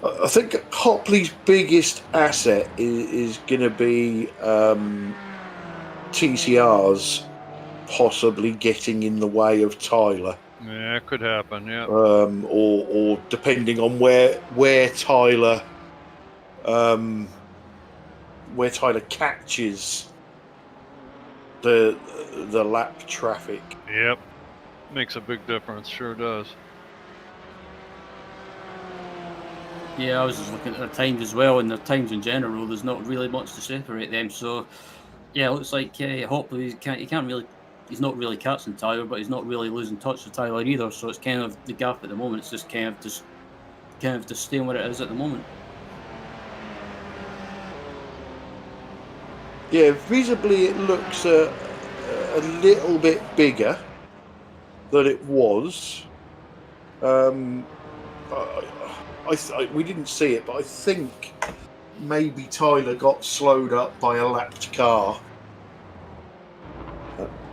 I think Hopley's biggest asset is going to be TCR's possibly getting in the way of Tyler. Yeah, it could happen. Yeah. Or depending on where Tyler catches the lap traffic. Yep. Makes a big difference. Sure does. Yeah, I was just looking at their times as well, and their times in general, there's not really much to separate them. So, yeah, it looks like Hopley he's not really catching Tyler, but he's not really losing touch with Tyler either. So it's kind of the gap at the moment. It's just kind of just staying where it is at the moment. Yeah, visibly it looks a little bit bigger than it was. We didn't see it, but I think maybe Tyler got slowed up by a lapped car.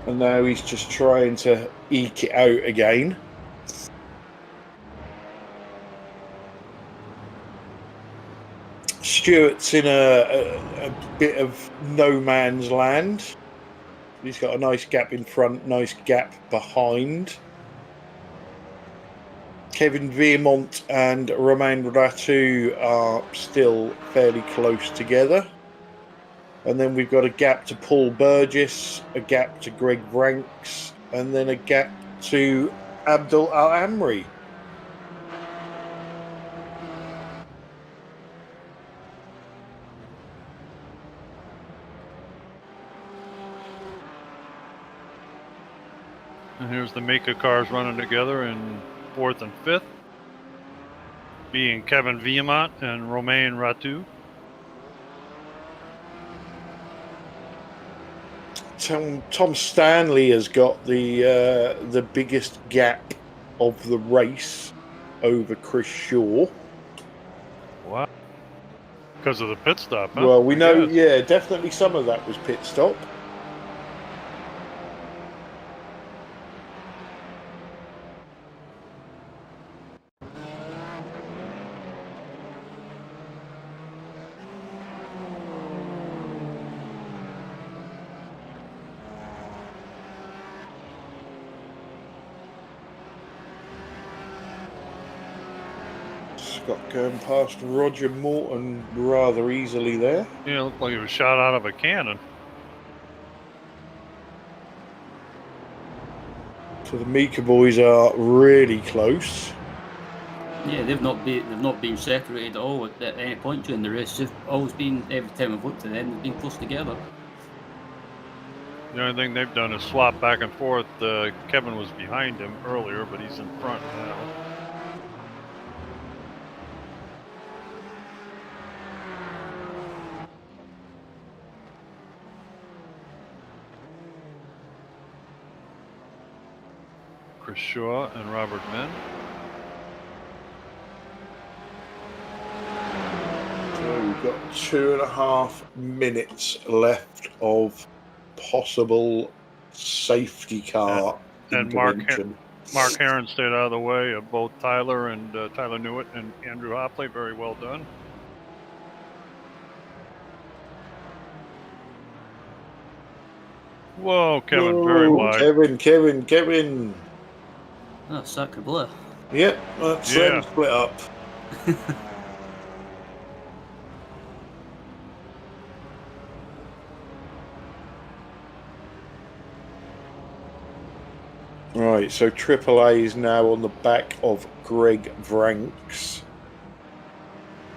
And now he's just trying to eke it out again. Stewart's in a bit of no man's land. He's got a nice gap in front, nice gap behind. Kevin Viermont and Romain Ratu are still fairly close together. And then we've got a gap to Paul Burgess, a gap to Greg Ranks, and then a gap to Abdul Al-Amri. And here's the Mika cars running together in 4th and 5th, being Kevin Viermont and Romain Ratu. Tom Stanley has got the biggest gap of the race over Chris Shaw. Wow. Because of the pit stop, huh? Well, we know, yeah, definitely some of that was pit stop. Scott going past Roger Morton rather easily there. Yeah, it looked like it was shot out of a cannon. So the Mika boys are really close. Yeah, they've not been separated at all at any point during the race. They've always been, every time I've looked at them, they've been close together. The only thing they've done is swap back and forth. Kevin was behind him earlier, but he's in front now. Chris Shaw and Robert Min. So we've got 2.5 minutes left of possible safety car And intervention. Mark Heron stayed out of the way of both Tyler and Tyler Newitt and Andrew Hopley. Very well done. Whoa, Kevin, very wide. Kevin. Oh, sacre bleu. Yep, that's them split up. Right, so AAA is now on the back of Greg Vranks.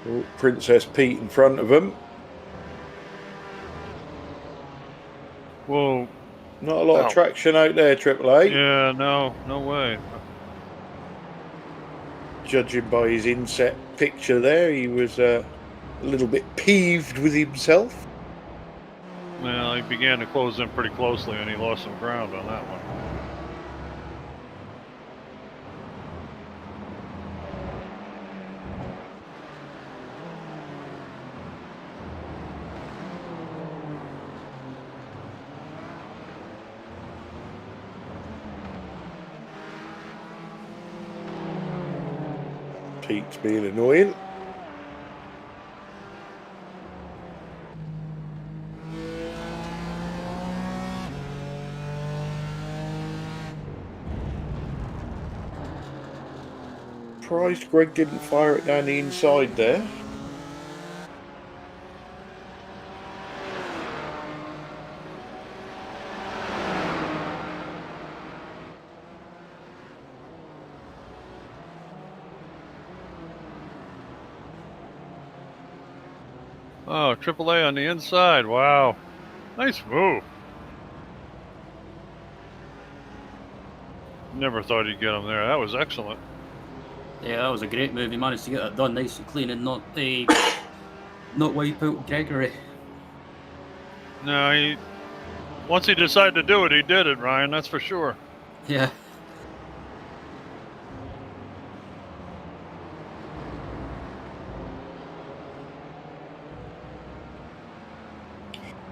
Oh, Princess Pete in front of him. Whoa. Not a lot of traction out there, AAA. Yeah, no way. Judging by his inset picture there, he was a little bit peeved with himself. Well, he began to close in pretty closely and he lost some ground on that one. Pete's being annoying. surprised Greg didn't fire it down the inside there. Oh, AAA on the inside. Wow. Nice move. Never thought he'd get him there. That was excellent. Yeah, that was a great move. He managed to get that done nice and clean and not wipe out Gregory. No, once he decided to do it, he did it, Ryan. That's for sure. Yeah.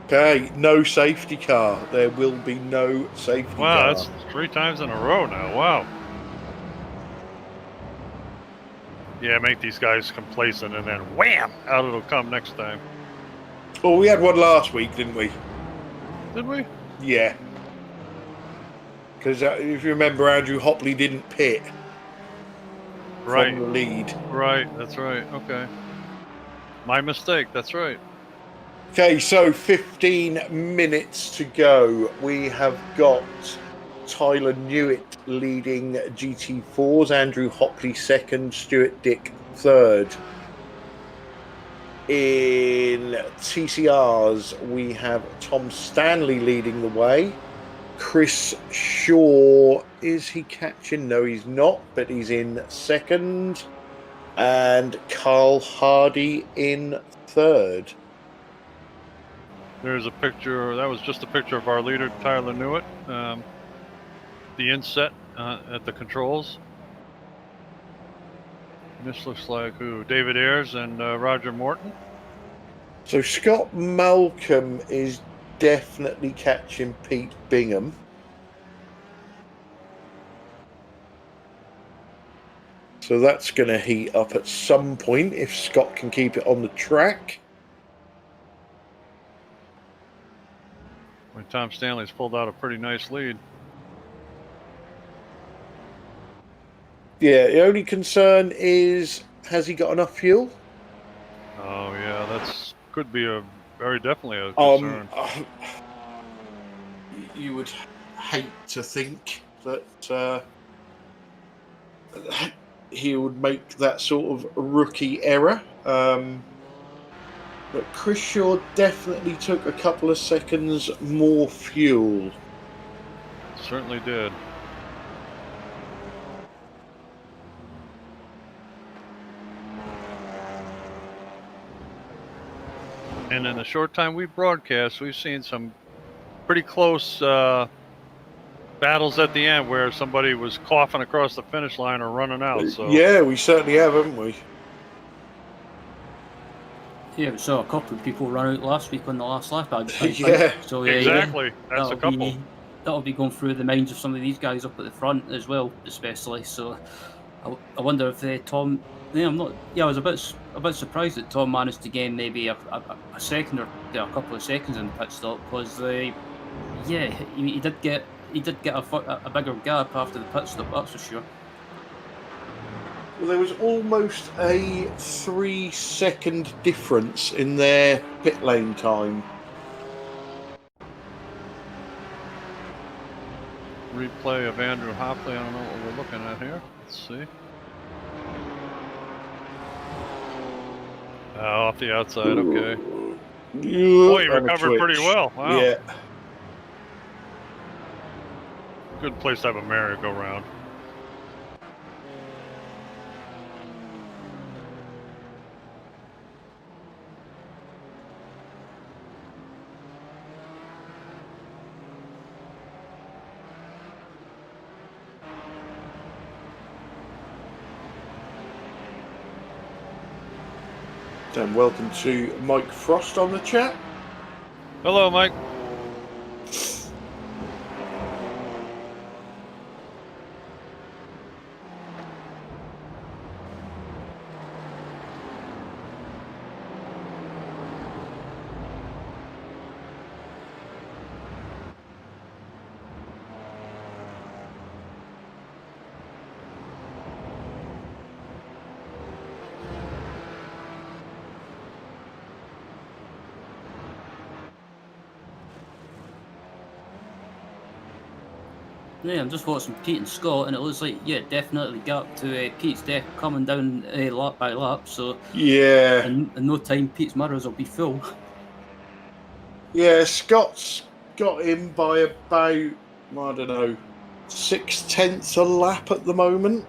Okay, no safety car. There will be no safety car. Wow, that's 3 times in a row now. Wow. Yeah, make these guys complacent and then wham! Out it'll come next time. Well, we had one last week, didn't we? Did we? Yeah. Because if you remember, Andrew Hopley didn't pit Right. from the lead. Right, that's right. Okay. My mistake, that's right. Okay, so 15 minutes to go. We have got Tyler Newitt leading GT4s, Andrew Hopley second, Stuart Dick third. In TCRs, we have Tom Stanley leading the way. Chris Shaw, is he catching? No, he's not, but he's in second. And Carl Hardy in third. There's a picture. That was just a picture of our leader, Tyler Newitt. The inset at the controls. This looks like who? David Ayres and Roger Morton. So Scott Malcolm is definitely catching Pete Bingham. So that's going to heat up at some point if Scott can keep it on the track. When Tom Stanley's pulled out a pretty nice lead. Yeah, the only concern is, has he got enough fuel? Oh yeah, that's could be very definitely a concern. You would hate to think that he would make that sort of rookie error. But Chris Shaw definitely took a couple of seconds more fuel. Certainly did. And in the short time we broadcast, we've seen some pretty close battles at the end where somebody was coughing across the finish line or running out. So Yeah, we certainly have, haven't we? Yeah, we saw a couple of people run out last week on the last lap. Yeah, so, exactly. That's a couple. That'll be going through the minds of some of these guys up at the front as well, especially. So I wonder if Tom. Yeah, I was a bit surprised that Tom managed to gain maybe a second or a couple of seconds in the pit stop because he did get a bigger gap after the pit stop. That's for sure. Well, there was almost a 3-second difference in their pit lane time. Replay of Andrew Hopley. I don't know what we're looking at here. Let's see. Off the outside, okay. Boy, he recovered pretty well. Wow. Yeah. Good place to have a merry-go-round. And welcome to Mike Frost on the chat. Hello, Mike. Yeah, I'm just watching Pete and Scott, and it looks like, yeah, definitely gap to Pete's deck coming down lap by lap. So Yeah. in no time, Pete's mirrors will be full. Yeah, Scott's got him by about, I don't know, 6/10 a lap at the moment.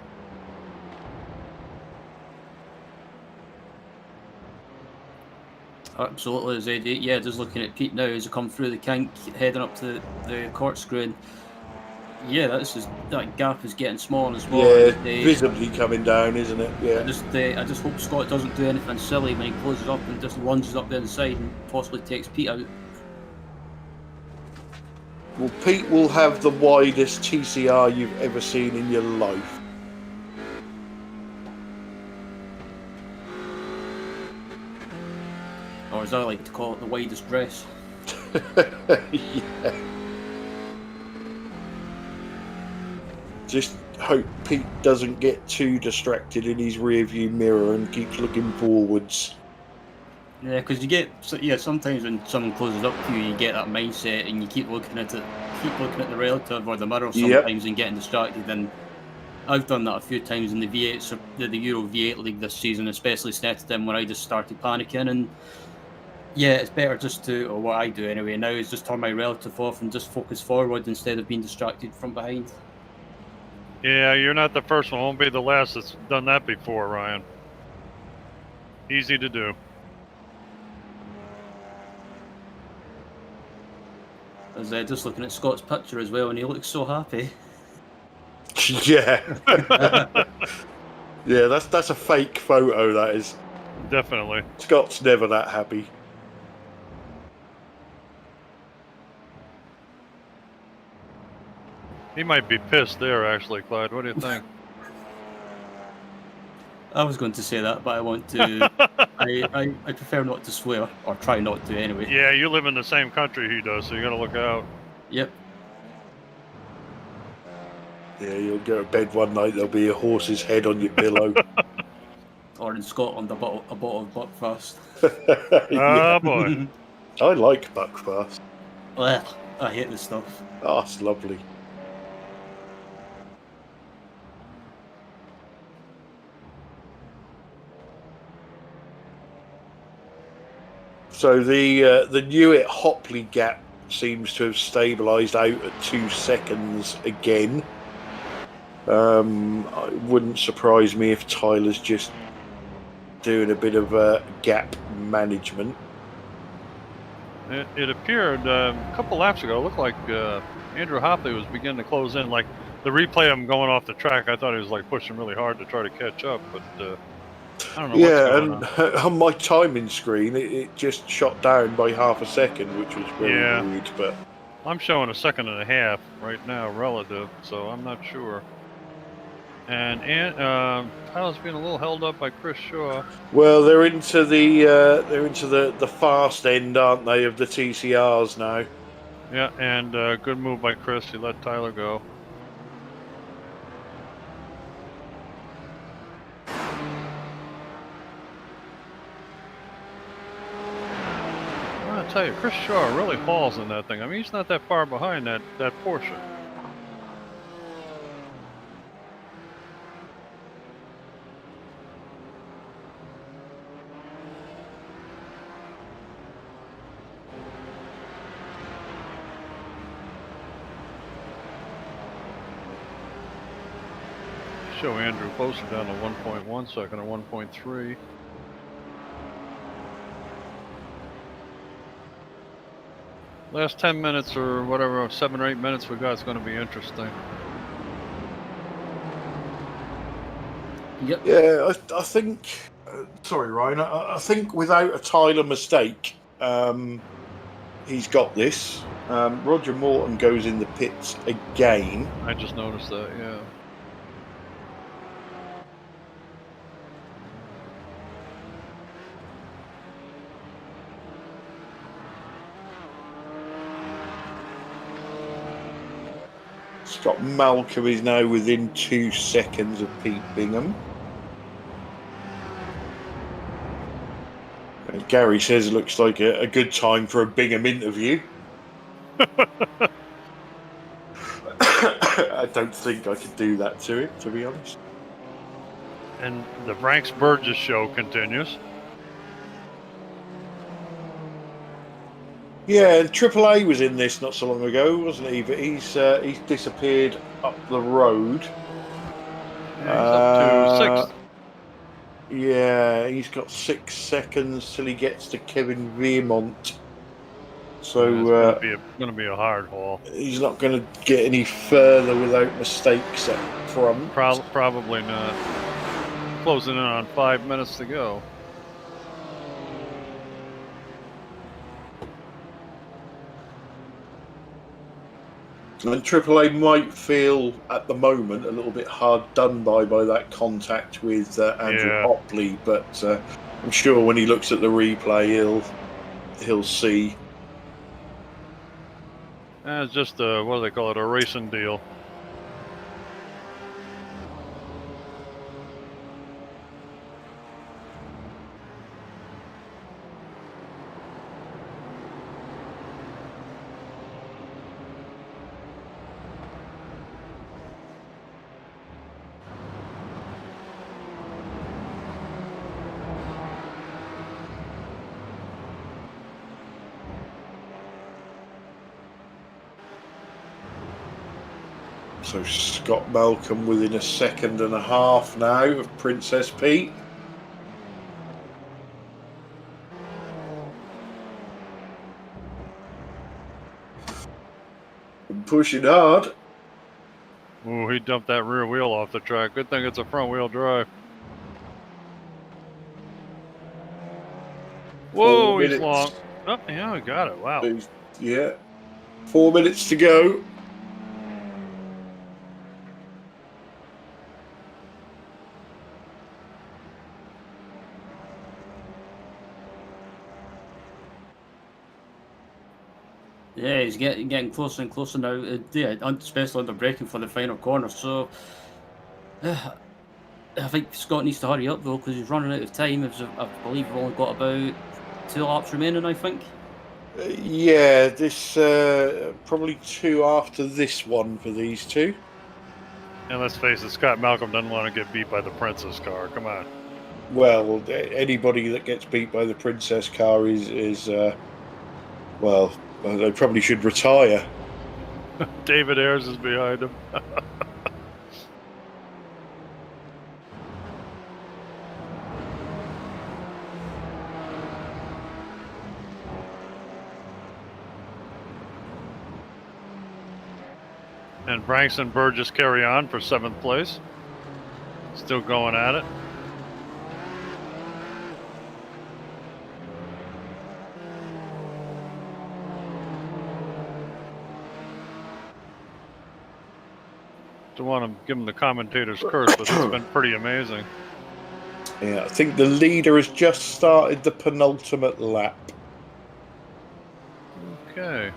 Absolutely, ZD. Yeah, just looking at Pete now as he come through the kink, heading up to the corkscrew. And yeah, that gap is getting smaller as well. Yeah, And, visibly coming down, isn't it? Yeah. I just hope Scott doesn't do anything silly when he closes up and just lunges up the inside and possibly takes Pete out. Well, Pete will have the widest TCR you've ever seen in your life. Or as I like to call it, the widest dress. Yeah. Just hope Pete doesn't get too distracted in his rearview mirror and keeps looking forwards. Yeah, because sometimes when someone closes up to you, you get that mindset and you keep looking at the relative or the mirror sometimes and getting distracted. And I've done that a few times in the V8, so the Euro V8 League this season, especially Snetterton, when I just started panicking. And yeah, it's better just to, or what I do anyway now, is just turn my relative off and just focus forward instead of being distracted from behind. Yeah, you're not the first one. Won't be the last that's done that before, Ryan. Easy to do. I was just looking at Scott's picture as well, and he looks so happy. Yeah. Yeah, that's a fake photo, that is. Definitely. Scott's never that happy. He might be pissed there, actually, Clyde. What do you think? I was going to say that, but I want to. I prefer not to swear, or try not to anyway. Yeah, you live in the same country he does, so you got to look out. Yep. Yeah, you'll go to bed one night, there'll be a horse's head on your pillow. Or in Scotland, a bottle of Buckfast. Oh, boy. I like Buckfast. Well, I hate this stuff. Oh, it's lovely. So the Newitt Hopley gap seems to have stabilised out at 2 seconds again. It wouldn't surprise me if Tyler's just doing a bit of gap management. It appeared a couple laps ago, it looked like Andrew Hopley was beginning to close in. Like the replay of him going off the track, I thought he was like pushing really hard to try to catch up, but I don't know what's going on. On my timing screen, it just shot down by half a second, which was very rude. But I'm showing 1.5 seconds right now relative, so I'm not sure. And Tyler's being a little held up by Chris Shaw. Well, they're into the fast end, aren't they, of the TCRs now? Yeah, and good move by Chris. He let Tyler go. I tell you, Chris Shaw really hauls in that thing. I mean, he's not that far behind that Porsche. Show Andrew closer down to 1.1 second or 1.3. Last 10 minutes or whatever, 7 or 8 minutes we got is going to be interesting. Yep. Yeah, I think. Sorry, Ryan. I think without a Tyler mistake, he's got this. Roger Morton goes in the pits again. I just noticed that, yeah. Scott Malcolm is now within 2 seconds of Pete Bingham. Gary says it looks like a good time for a Bingham interview. I don't think I could do that to it, to be honest. And the Branks Burgess show continues. Yeah, and AAA was in this not so long ago, wasn't he? But he's disappeared up the road. Yeah, he's up to 6th. Yeah, he's got 6 seconds till he gets to Kevin Veermont. So It's gonna be a hard haul. he's not going to get any further without mistakes up front. Probably not. Closing in on 5 minutes to go. And AAA might feel at the moment a little bit hard done by that contact with Andrew Hopley, but I'm sure when he looks at the replay, he'll see. It's just a, what do they call it, a racing deal. So Scott Malcolm within a second and a half now of Princess Pete. And pushing hard. Ooh, he dumped that rear wheel off the track. Good thing it's a front wheel drive. Whoa, he's long. Oh, yeah, we got it. Wow. Yeah. 4 minutes to go. Yeah, he's getting closer and closer now. Yeah, especially under braking for the final corner. So I think Scott needs to hurry up though, because he's running out of time. I believe we've only got about 2 laps remaining, I think. Yeah, this probably 2 after this one for these two. And let's face it, Scott Malcolm doesn't want to get beat by the Princess car. Come on. Well, anybody that gets beat by the Princess car is well, they probably should retire. David Ayres is behind him. And Branks and Burgess carry on for 7th place. Still going at it. Don't want to give him the commentator's curse, but it's been pretty amazing. Yeah, I think the leader has just started the penultimate lap. Okay.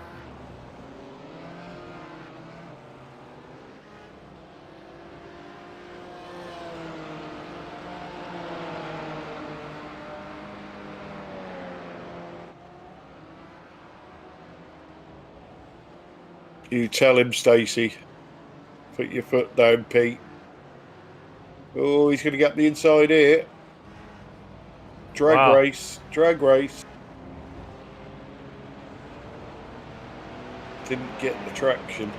You tell him, Stacey. Put your foot down, Pete. Oh, he's going to get the inside here. Drag race. Drag race. Didn't get the traction.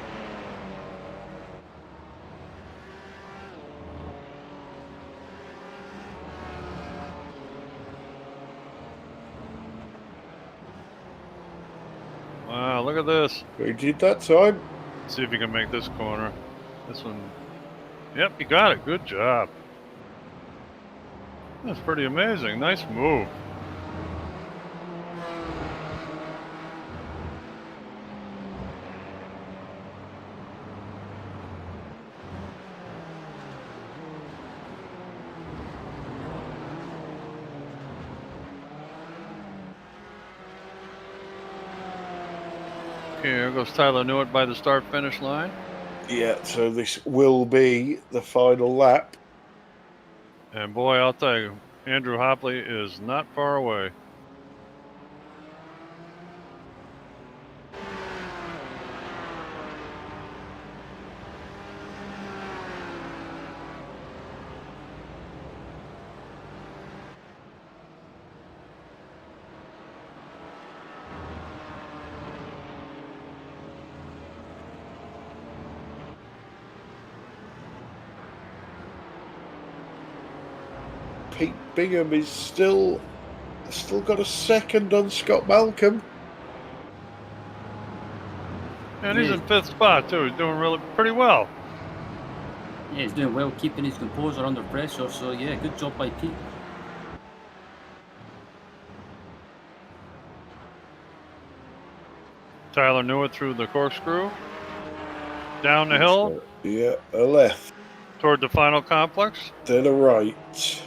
Wow, look at this. Who did that time? Let's see if you can make this corner. This one. Yep, you got it. Good job. That's pretty amazing. Nice move. Here goes Tyler Newitt by the start-finish line. Yeah, so this will be the final lap. And boy, I'll tell you, Andrew Hopley is not far away. Bingham is still got a second on Scott Malcolm. And he's in 5th spot, too. He's doing really pretty well. Yeah, he's doing well, keeping his composure under pressure. So, yeah, good job by Pete. Tyler Newitt through the corkscrew. Down the hill. Yeah, a left. Toward the final complex. Then a right.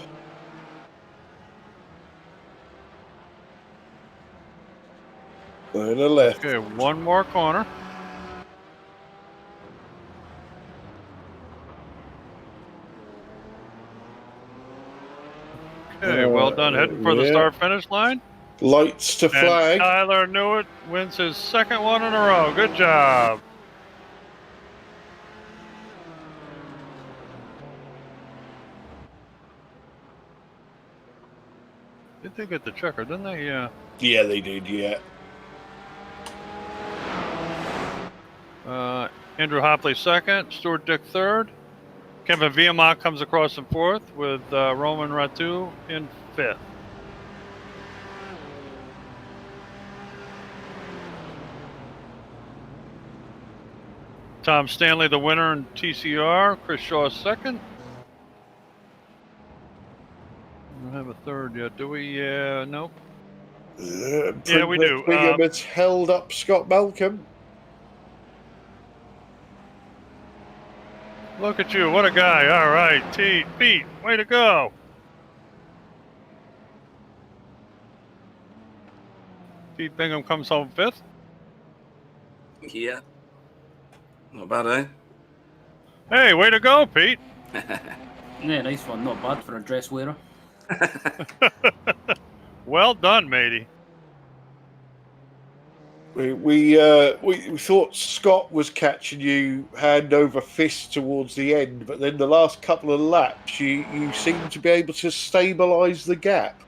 Then a left. Okay, one more corner. Okay, well done. Heading for the start-finish line. Lights to flag. And Tyler Newitt wins his 2nd one in a row. Good job. Did they get the checker, didn't they? Yeah. Yeah, they did, yeah. Andrew Hopley 2nd, Stuart Dick 3rd. Kevin Viamak comes across in 4th with Roman Ratu in 5th. Tom Stanley, the winner in TCR. Chris Shaw 2nd. We don't have a 3rd yet, do we? Nope. Yeah, we do. Bingham has held up Scott Malcolm. Look at you. What a guy. All right. Pete, way to go. Pete Bingham comes home 5th. Yeah. Not bad, eh? Hey, way to go, Pete. Yeah, nice one. Not bad for a dress wearer. Well done, matey. We thought Scott was catching you hand over fist towards the end, but then the last couple of laps, you seemed to be able to stabilise the gap.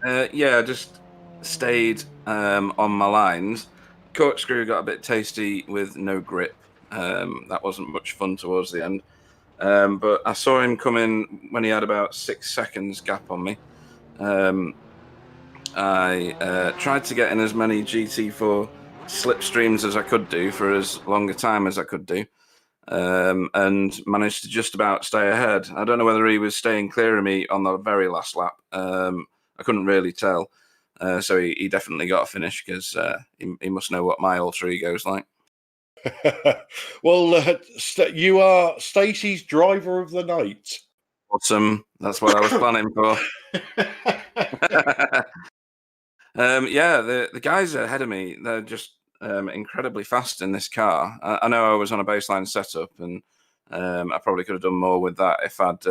Yeah, I just stayed on my lines. Corkscrew got a bit tasty with no grip. That wasn't much fun towards the end. But I saw him come in when he had about 6 seconds gap on me. I tried to get in as many GT4 slipstreams as I could do for as long a time as I could do, and managed to just about stay ahead. I don't know whether he was staying clear of me on the very last lap. I couldn't really tell. So he definitely got a finish because he must know what my alter ego is like. Well, you are Stacey's driver of the night. Awesome. That's what I was planning for. Yeah, the guys ahead of me, they're just incredibly fast in this car. I know I was on a baseline setup, and I probably could have done more with that if I'd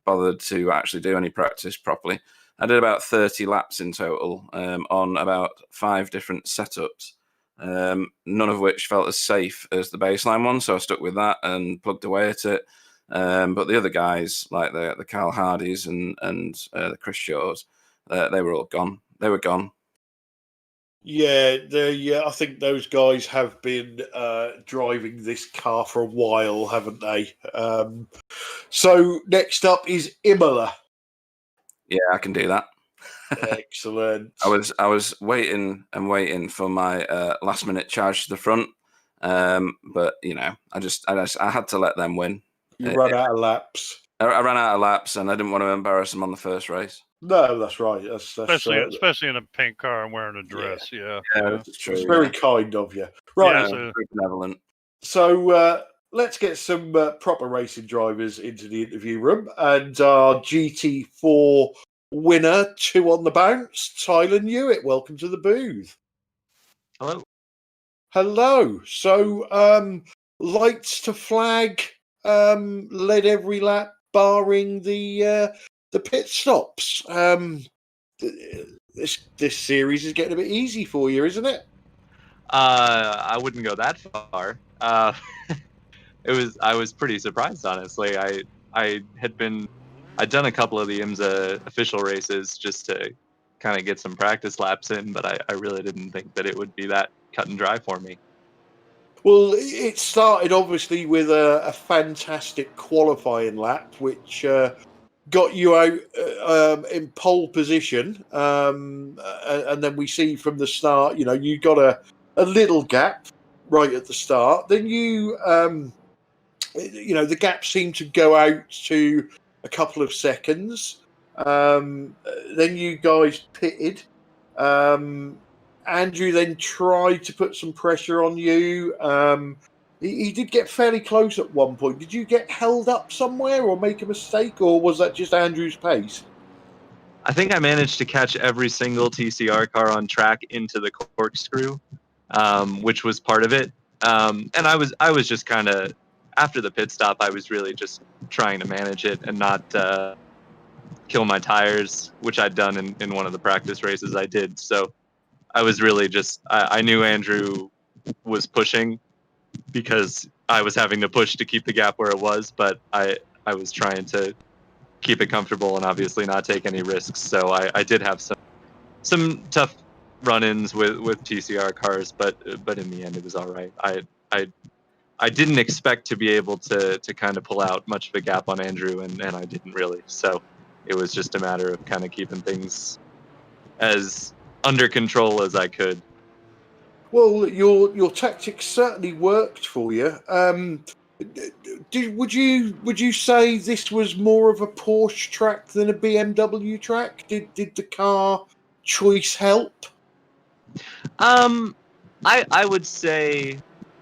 bothered to actually do any practice properly. I did about 30 laps in total on about 5 different setups, none of which felt as safe as the baseline one, so I stuck with that and plugged away at it. But the other guys, like the Carl Hardys and the Chris Shaws, they were all gone. They were gone. Yeah, I think those guys have been driving this car for a while, haven't they? So next up is Imola. Yeah, I can do that. Excellent. I was waiting and waiting for my last minute charge to the front, but you know, I had to let them win. You ran out of laps. I ran out of laps, and I didn't want to embarrass them on the first race. No, that's right. That's especially in a pink car and wearing a dress. Yeah, that's true. It's very kind of you. Right, very benevolent. So let's get some proper racing drivers into the interview room, and our GT4 winner, 2 on the bounce, Tyler Newitt. Welcome to the booth. Hello. Hello. So lights to flag, led every lap, barring the pit stops. This series is getting a bit easy for you, isn't it? I wouldn't go that far. I was pretty surprised, honestly. I'd done a couple of the IMSA official races just to kind of get some practice laps in, but I really didn't think that it would be that cut and dry for me. Well, it started obviously with a fantastic qualifying lap, which got you out in pole position, and then we see from the start, you got a little gap right at the start. Then the gap seemed to go out to a couple of seconds. Then you guys pitted. Andrew then tried to put some pressure on you. He did get fairly close at one point. Did you get held up somewhere or make a mistake, or was that just Andrew's pace? I think I managed to catch every single TCR car on track into the corkscrew, which was part of it. And I was just kind of, after the pit stop, I was really just trying to manage it and not kill my tires, which I'd done in one of the practice races I did. So I was really just, I knew Andrew was pushing because I was having to push to keep the gap where it was, but I was trying to keep it comfortable and obviously not take any risks. So I did have some tough run-ins with TCR cars, but in the end it was all right. I didn't expect to be able to kind of pull out much of a gap on Andrew, and I didn't really. So it was just a matter of kind of keeping things as under control as I could. Well, your tactics certainly worked for you. Would you say this was more of a Porsche track than a BMW track? Did the car choice help? I would say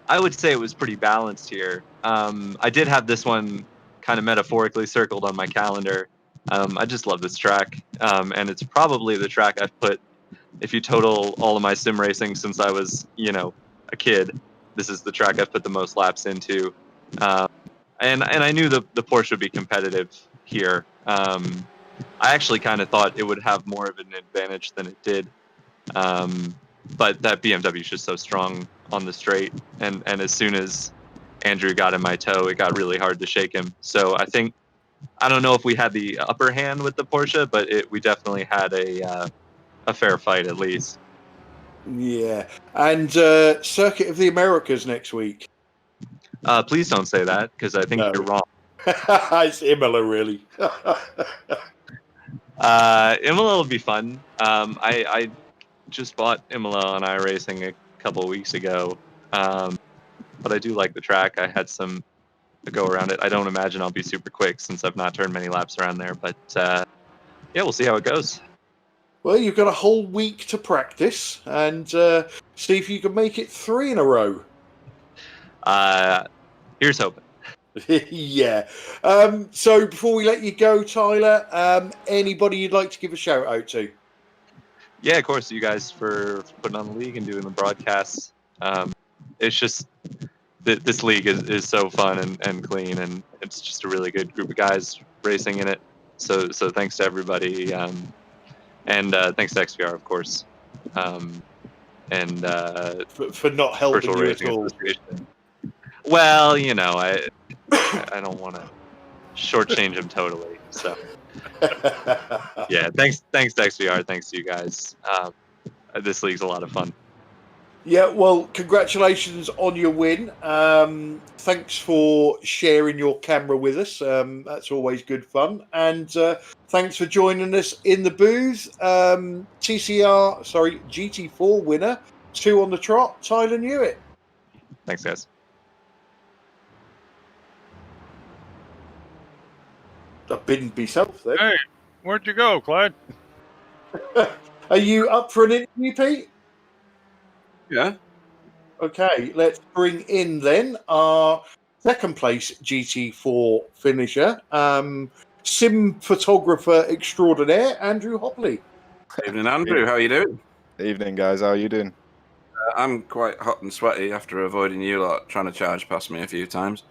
it was pretty balanced here. I did have this one kind of metaphorically circled on my calendar. I just love this track, and it's probably the track I've put. If you total all of my sim racing since I was, a kid, this is the track I've put the most laps into. And I knew the Porsche would be competitive here. I actually kind of thought it would have more of an advantage than it did. But that BMW is just so strong on the straight. And as soon as Andrew got in my toe, it got really hard to shake him. So I don't know if we had the upper hand with the Porsche, but we definitely had a fair fight at least. Yeah. And Circuit of the Americas next week. Please don't say that, because I think you're wrong. It's Imola, really. Imola will be fun. I just bought Imola on iRacing a couple of weeks ago, but I do like the track. I had some go around it. I don't imagine I'll be super quick since I've not turned many laps around there, but yeah, we'll see how it goes. Well, you've got a whole week to practice and see if you can make it 3 in a row. Here's hoping. Yeah. So before we let you go, Tyler, anybody you'd like to give a shout out to? Yeah, of course. You guys for putting on the league and doing the broadcasts. It's just this league is so fun and clean, and it's just a really good group of guys racing in it. So thanks to everybody, and thanks to XVR, of course, and for not helping you at all. Well, I don't want to shortchange him totally. So yeah, thanks to XVR, thanks to you guys. This league's a lot of fun. Yeah, well, congratulations on your win. Thanks for sharing your camera with us. That's always good fun. And thanks for joining us in the booth. GT4 winner, 2 on the trot, Tyler Newitt. Thanks, guys. I've been myself then. Hey, where'd you go, Clyde? Are you up for an interview, Pete? Yeah. Okay, let's bring in then our second place GT4 finisher, sim photographer extraordinaire, Andrew Hopley. Evening, Andrew. How are you doing? Evening, guys. How are you doing? I'm quite hot and sweaty after avoiding you lot trying to charge past me a few times.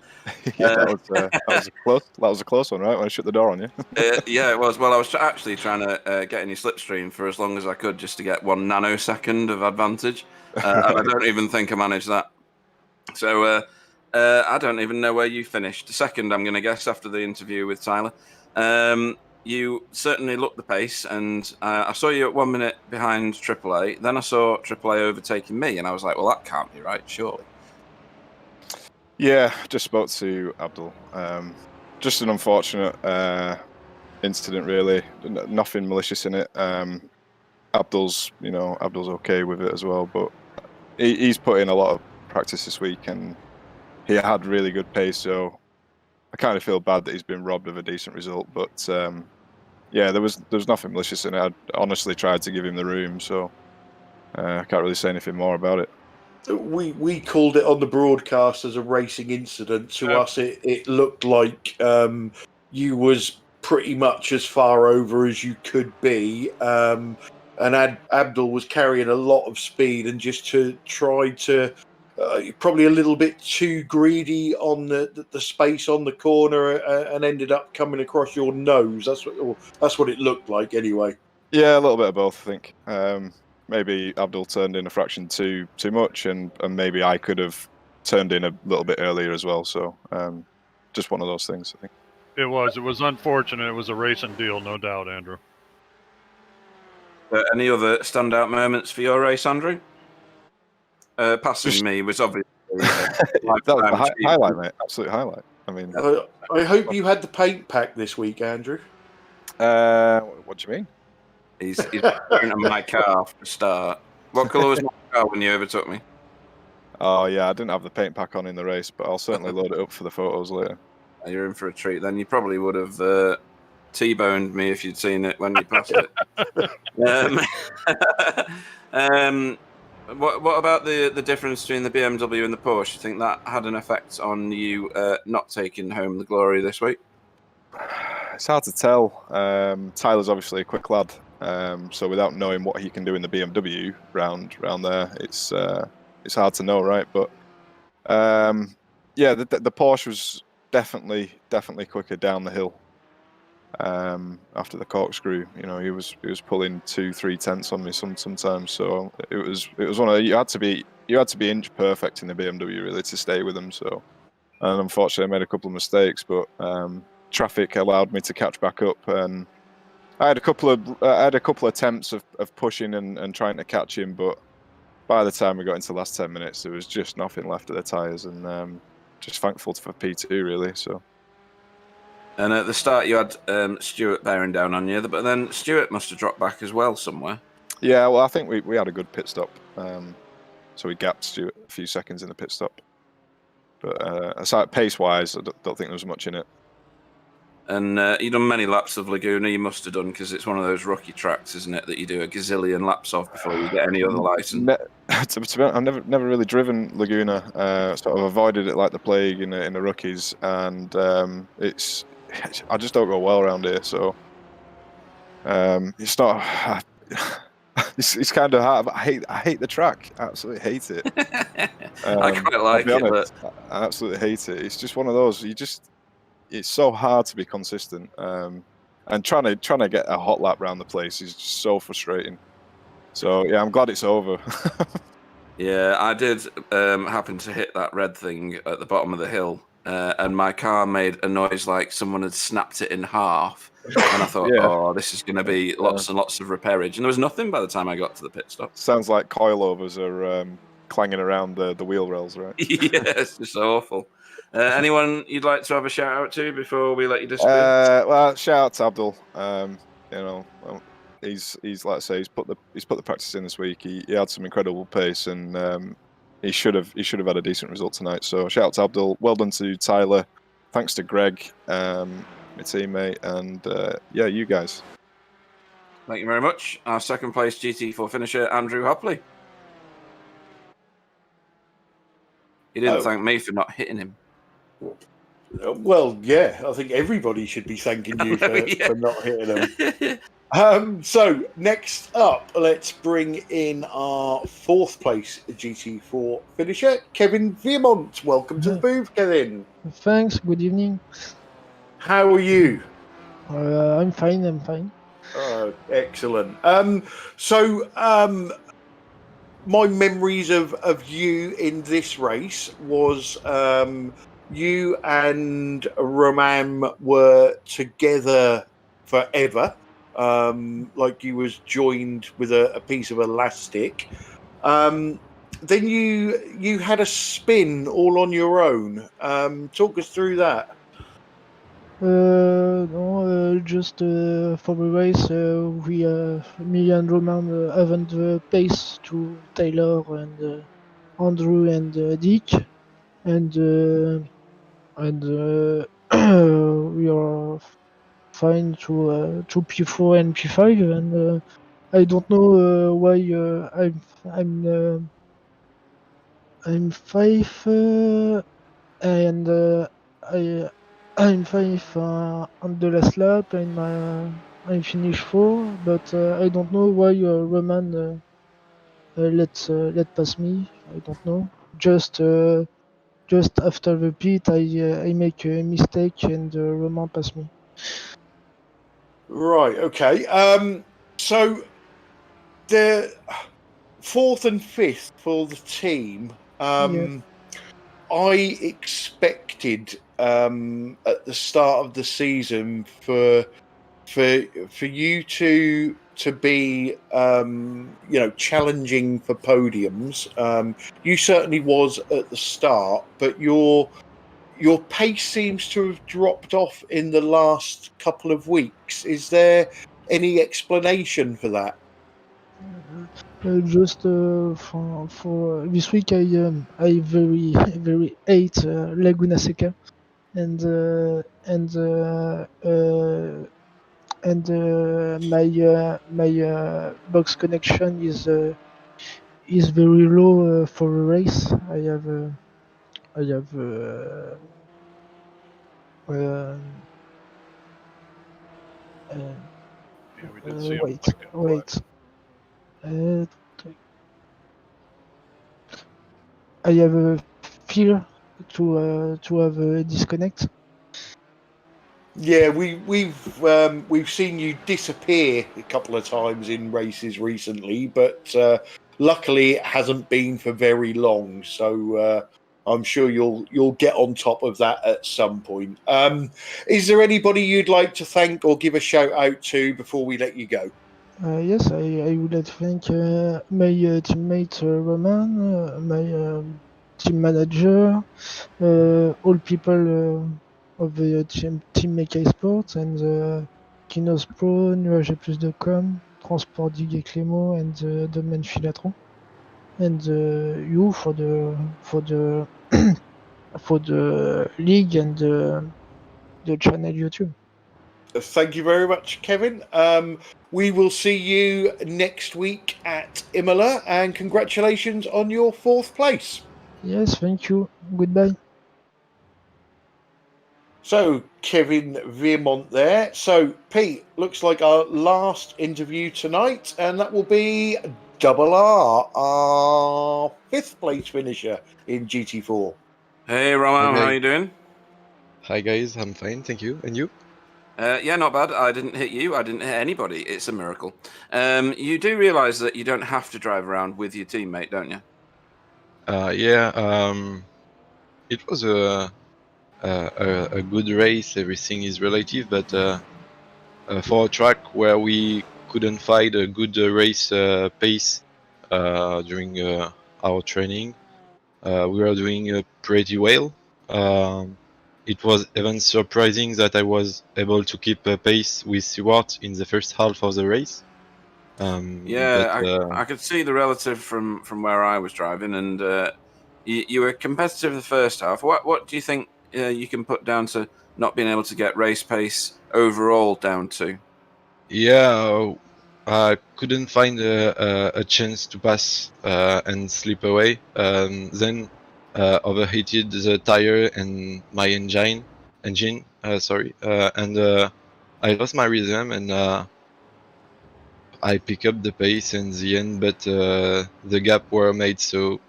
Yeah, that was a close one, right? When I shut the door on you. Yeah, it was. Well, I was actually trying to get in your slipstream for as long as I could just to get 1 nanosecond of advantage. And I don't even think I managed that. So I don't even know where you finished. Second, I'm going to guess, after the interview with Tyler. You certainly looked the pace, and I saw you at 1 minute behind AAA. Then I saw AAA overtaking me, and I was like, well, that can't be right, surely. Yeah, just spoke to Abdul. Just an unfortunate incident really. Nothing malicious in it. Abdul's okay with it as well, but he's put in a lot of practice this week and he had really good pace. So I kind of feel bad that he's been robbed of a decent result, but yeah, there was nothing malicious in it. I honestly tried to give him the room, so I can't really say anything more about it. We called it on the broadcast as a racing incident. To us, it looked like you was pretty much as far over as you could be, and Abdul was carrying a lot of speed and just to try to probably a little bit too greedy on the space on the corner and ended up coming across your nose. That's what it looked like anyway. Yeah, a little bit of both, I think. Maybe Abdul turned in a fraction too much, and maybe I could have turned in a little bit earlier as well. So just one of those things, I think. It was unfortunate. It was a racing deal, no doubt, Andrew. Any other standout moments for your race, Andrew? Passing me was obviously that was the highlight, mate. Absolute highlight. I mean, I hope you had the paint pack this week, Andrew. What do you mean? He's in my car for a start. What colour was my car when you overtook me? Oh yeah, I didn't have the paint pack on in the race, but I'll certainly load it up for the photos later. You're in for a treat. Then you probably would have T-boned me if you'd seen it when you passed it. What about the difference between the BMW and the Porsche? You think that had an effect on you not taking home the glory this week? It's hard to tell. Tyler's obviously a quick lad, so without knowing what he can do in the BMW round there, it's hard to know, right? But yeah, the Porsche was definitely quicker down the hill after the corkscrew. You know, he was pulling 2-3 tenths on me sometimes. So it was one of you had to be inch perfect in the BMW really to stay with them. So, and unfortunately, I made a couple of mistakes, but traffic allowed me to catch back up, and I had a couple of attempts of pushing and trying to catch him, but by the time we got into the last 10 minutes, there was just nothing left of the tyres, and just thankful for P2 really. So. And at the start, you had Stuart bearing down on you, but then Stuart must have dropped back as well somewhere. Yeah, well, I think we had a good pit stop, so we gapped Stuart a few seconds in the pit stop. But aside pace-wise, I don't think there was much in it. And you've done many laps of Laguna. You must have done, because it's one of those rookie tracks, isn't it, that you do a gazillion laps of before you get any other license. To be honest, I've never really driven Laguna. Sort of avoided it like the plague in the rookies, and I just don't go well around here. So it's not. It's kind of hard. But I hate the track. I absolutely hate it. I quite like it, but I absolutely hate it. It's just one of those. It's so hard to be consistent, and trying to get a hot lap around the place is just so frustrating. So yeah, I'm glad it's over. Yeah, I did happen to hit that red thing at the bottom of the hill, and my car made a noise like someone had snapped it in half. And I thought, Yeah. Oh, this is going to be lots and lots of repairage. And there was nothing by the time I got to the pit stop. Sounds like coilovers are clanging around the wheel rails, right? Yeah, it's just awful. Anyone you'd like to have a shout out to before we let you disappear? Well, shout out to Abdul. He's like I say, he's put the practice in this week. He had some incredible pace, and he should have had a decent result tonight. So shout out to Abdul. Well done to Tyler. Thanks to Greg, my teammate, and yeah, you guys. Thank you very much. Our second place GT4 finisher, Andrew Hopley. He didn't thank me for not hitting him. Well, yeah, I think everybody should be thanking you for not hitting them. So next up, let's bring in our fourth place GT4 finisher, Kevin Viermont. Welcome to the booth, Kevin. Thanks. Good evening. How are you? I'm fine. Oh, excellent. My memories of you in this race was you and Roman were together forever. Like you was joined with a piece of elastic. Then you had a spin all on your own. Talk us through that. No, just for the race, me and Roman haven't the pace to Taylor and Andrew and Dick, and we are fine to P4 and P5, and I don't know why I'm five and I I'm five on the last lap and I finished four, but I don't know why Roman let pass me. I don't know. Just after the pit, I make a mistake and Roman pass me. Right. Okay. So the fourth and fifth for the team. Yeah. I expected at the start of the season for you to be challenging for podiums. You certainly was at the start, but your pace seems to have dropped off in the last couple of weeks. Is there any explanation for that? Just for this week, I very very hate Laguna Seca and my box connection is very low for a race. I have um, uh, Yeah, we did see him wait blinking wait. Uh, I have a fear to have a disconnect. Yeah, we've seen you disappear a couple of times in races recently, but luckily it hasn't been for very long. So I'm sure you'll get on top of that at some point. Is there anybody you'd like to thank or give a shout out to before we let you go? Yes, I would like to thank my teammate Roman, my team manager, all people of the team Mekai Sports and Kinos Pro, nuageplus.com, Transport Dig et Clément, and Domaine Filatron, and you for the for the league and the channel YouTube. Thank you very much, Kevin. We will see you next week at Imola, and congratulations on your fourth place. Yes, thank you. Goodbye. So, Kevin Veermont there. So, Pete, looks like our last interview tonight, and that will be Double R, our fifth place finisher in GT4. Hey, Roman, how Okay. are you doing? Hi guys, I'm fine, thank you. And you? Yeah, not bad. I didn't hit you. I didn't hit anybody. It's a miracle. You do realize that you don't have to drive around with your teammate, don't you? Yeah, it was a good race. Everything is relative, but for a track where we couldn't find a good race pace during our training, we were doing pretty well. It was even surprising that I was able to keep a pace with Stewart in the first half of the race. I could see the relative from where I was driving, and you were competitive the first half. What do you think you can put down to not being able to get race pace overall down to? Yeah, I couldn't find a chance to pass and slip away. Then overheated the tire and my engine. And I lost my rhythm and I picked up the pace in the end, but the gap were made, so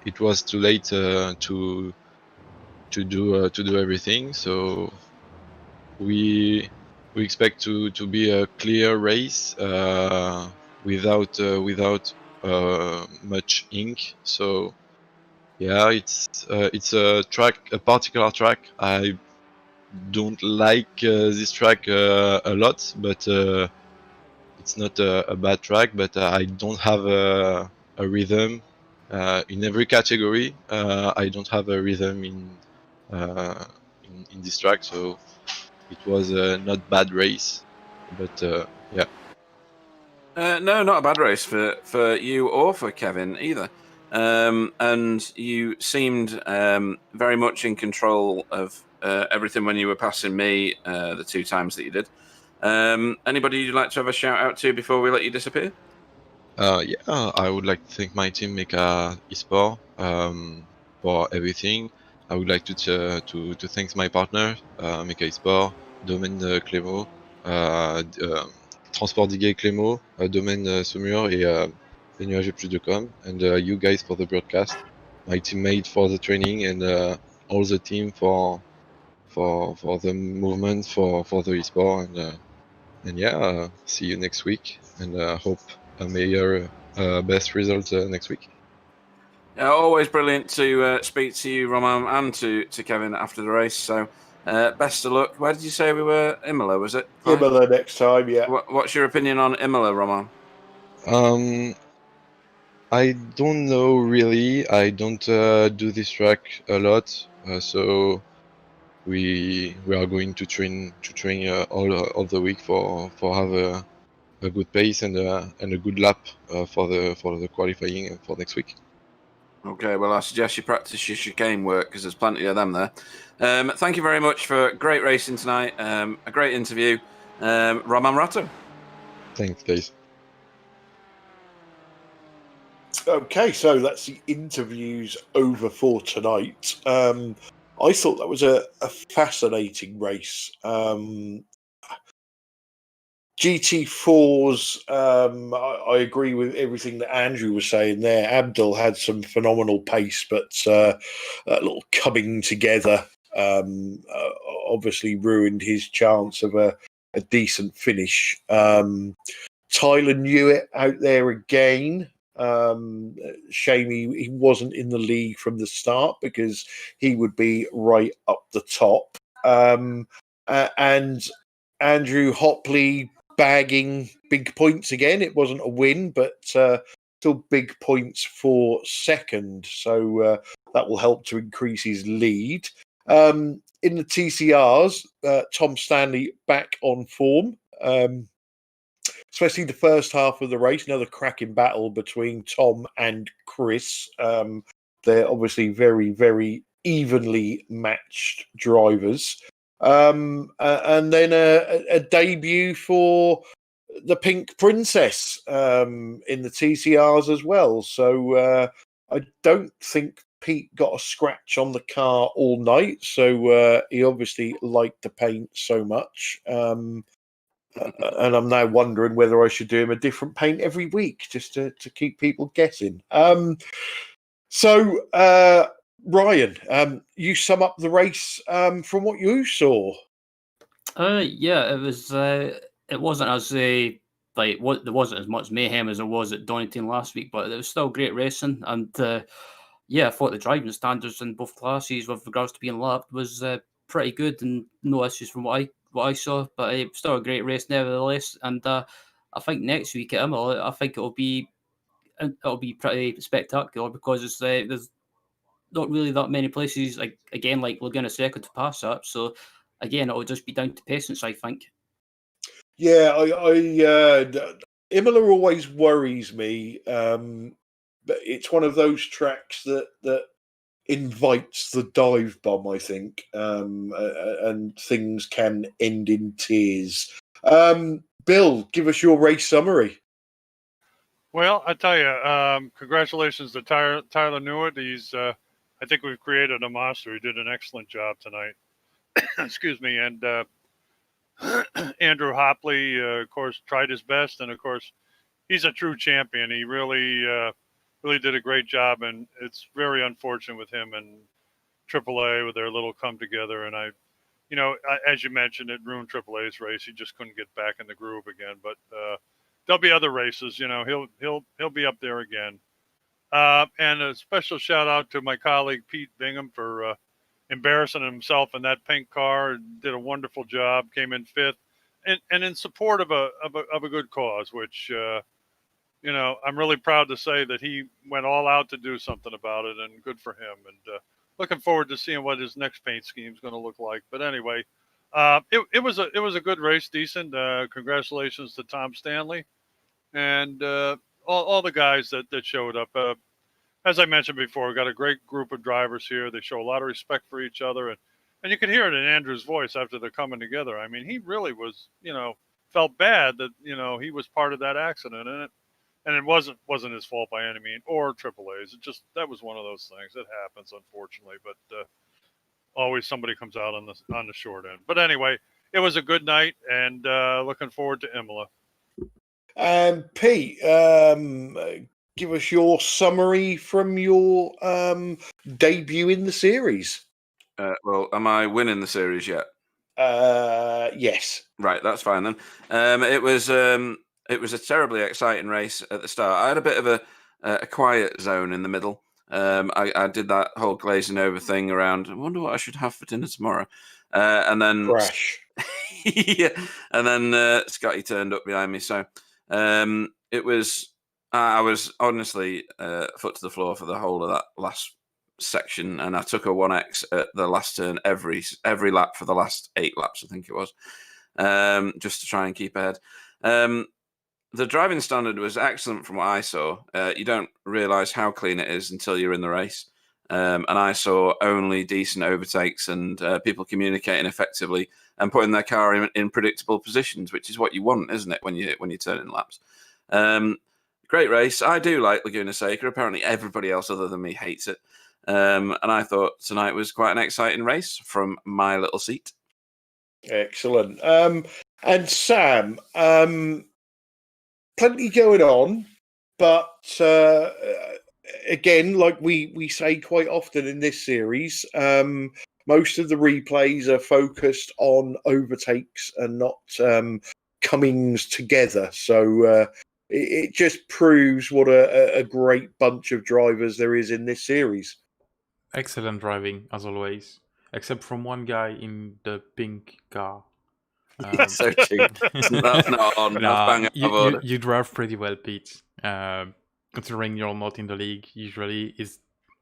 it was too late to do everything. So we expect to be a clear race without much ink. So yeah, it's a particular track. I don't like this track a lot, but it's not a bad track. But I don't have a rhythm in every category. I don't have a rhythm in this track, so it was a not bad race, but yeah. No, not a bad race for you or for Kevin either. And you seemed very much in control of everything when you were passing me the 2 times that you did. Anybody you'd like to have a shout out to before we let you disappear? Yeah, I would like to thank my team, Mecha Esport, for everything. I would like to thank my partner, Mecha Esport, Domaine Clément, Transport Diguet Clément, Domaine Saumur et Nuages+.com, and you guys for the broadcast, my teammate for the training, and all the team for the movement for the esport, and yeah, see you next week, and hope a major best result next week. Always brilliant to speak to you, Roman, and to Kevin after the race. So best of luck. Where did you say we were? Imola, was it? Clyde? Imola next time, yeah. What's your opinion on Imola, Roman? I don't know really. I don't do this track a lot, so we are going to train all the week for have a good pace and a good lap for the qualifying and for next week. Okay, well, I suggest you practice your chicane work because there's plenty of them there. Thank you very much for great racing tonight. A great interview. Roman Ratto. Thanks, guys. Okay, so that's the interviews over for tonight. I thought that was a fascinating race. GT4s, I agree with everything that Andrew was saying there. Abdul had some phenomenal pace, but that little coming together obviously ruined his chance of a decent finish. Tyler knew it out there again. Shame he wasn't in the league from the start because he would be right up the top. And Andrew Hopley bagging big points again. It wasn't a win, but still big points for second. So that will help to increase his lead. In the TCRs, Tom Stanley back on form. Especially the first half of the race, another cracking battle between Tom and Chris. They're obviously very, very evenly matched drivers. And then a debut for the Pink Princess in the TCRs as well. So I don't think Pete got a scratch on the car all night. So he obviously liked the paint so much. And I'm now wondering whether I should do him a different paint every week just to keep people guessing. So, Ryan, you sum up the race from what you saw. Yeah, it was. It wasn't as there wasn't as much mayhem as there was at Donington last week, but it was still great racing. And yeah, I thought the driving standards in both classes with regards to being lapped was pretty good and no issues from what I saw. But it was still a great race nevertheless. And I think next week at Imola, I think it'll be pretty spectacular because there's not really that many places like Laguna Seca to pass up. So again, it'll just be down to patience, I think. Yeah, Imola always worries me, but it's one of those tracks that invites the dive bomb, I think, and things can end in tears. Bill, give us your race summary. Well, I tell you, congratulations to Tyler Newitt. He's, I think we've created a monster. He did an excellent job tonight. Excuse me. And Andrew Hopley, of course, tried his best. And, of course, he's a true champion. He really did a great job. And it's very unfortunate with him and AAA with their little come together. And as you mentioned, it ruined AAA's race. He just couldn't get back in the groove again. But there'll be other races. He'll be up there again. And a special shout out to my colleague Pete Bingham for embarrassing himself in that pink car. Did a wonderful job. Came in fifth, and in support of a good cause, which I'm really proud to say that he went all out to do something about it, and good for him. And looking forward to seeing what his next paint scheme is going to look like. But anyway, It was a good race, decent. Congratulations to Tom Stanley and all the guys that showed up. As I mentioned before, we got a great group of drivers here. They show a lot of respect for each other, and you could hear it in Andrew's voice after they're coming together. I mean, he really was, felt bad that he was part of that accident, and it wasn't his fault by any means, or AAA's. That was one of those things that happens, unfortunately. But always somebody comes out on the short end. But anyway, it was a good night, and looking forward to Imola. Pete, give us your summary from your debut in the series. Well, am I winning the series yet? Yes. Right, that's fine then. It was a terribly exciting race at the start. I had a bit of a quiet zone in the middle. I did that whole glazing over thing around. I wonder what I should have for dinner tomorrow. And then Crash. yeah, and then Scotty turned up behind me. So it was. I was honestly foot to the floor for the whole of that last section, and I took a 1x at the last turn every lap for the last 8 laps, I think it was, just to try and keep ahead. The driving standard was excellent from what I saw. You don't realise how clean it is until you're in the race. And I saw only decent overtakes and people communicating effectively and putting their car in predictable positions, which is what you want, isn't it, when you turn in laps. Great race. I do like Laguna Seca. Apparently everybody else other than me hates it. And I thought tonight was quite an exciting race from my little seat. Excellent. And Sam, plenty going on, but again, like we say quite often in this series, most of the replays are focused on overtakes and not comings together. So it just proves what a great bunch of drivers there is in this series. Excellent driving, as always. Except from one guy in the pink car. So cheap. That's not on. That's bang you drive pretty well, Pete. Considering you're not in the league, usually it's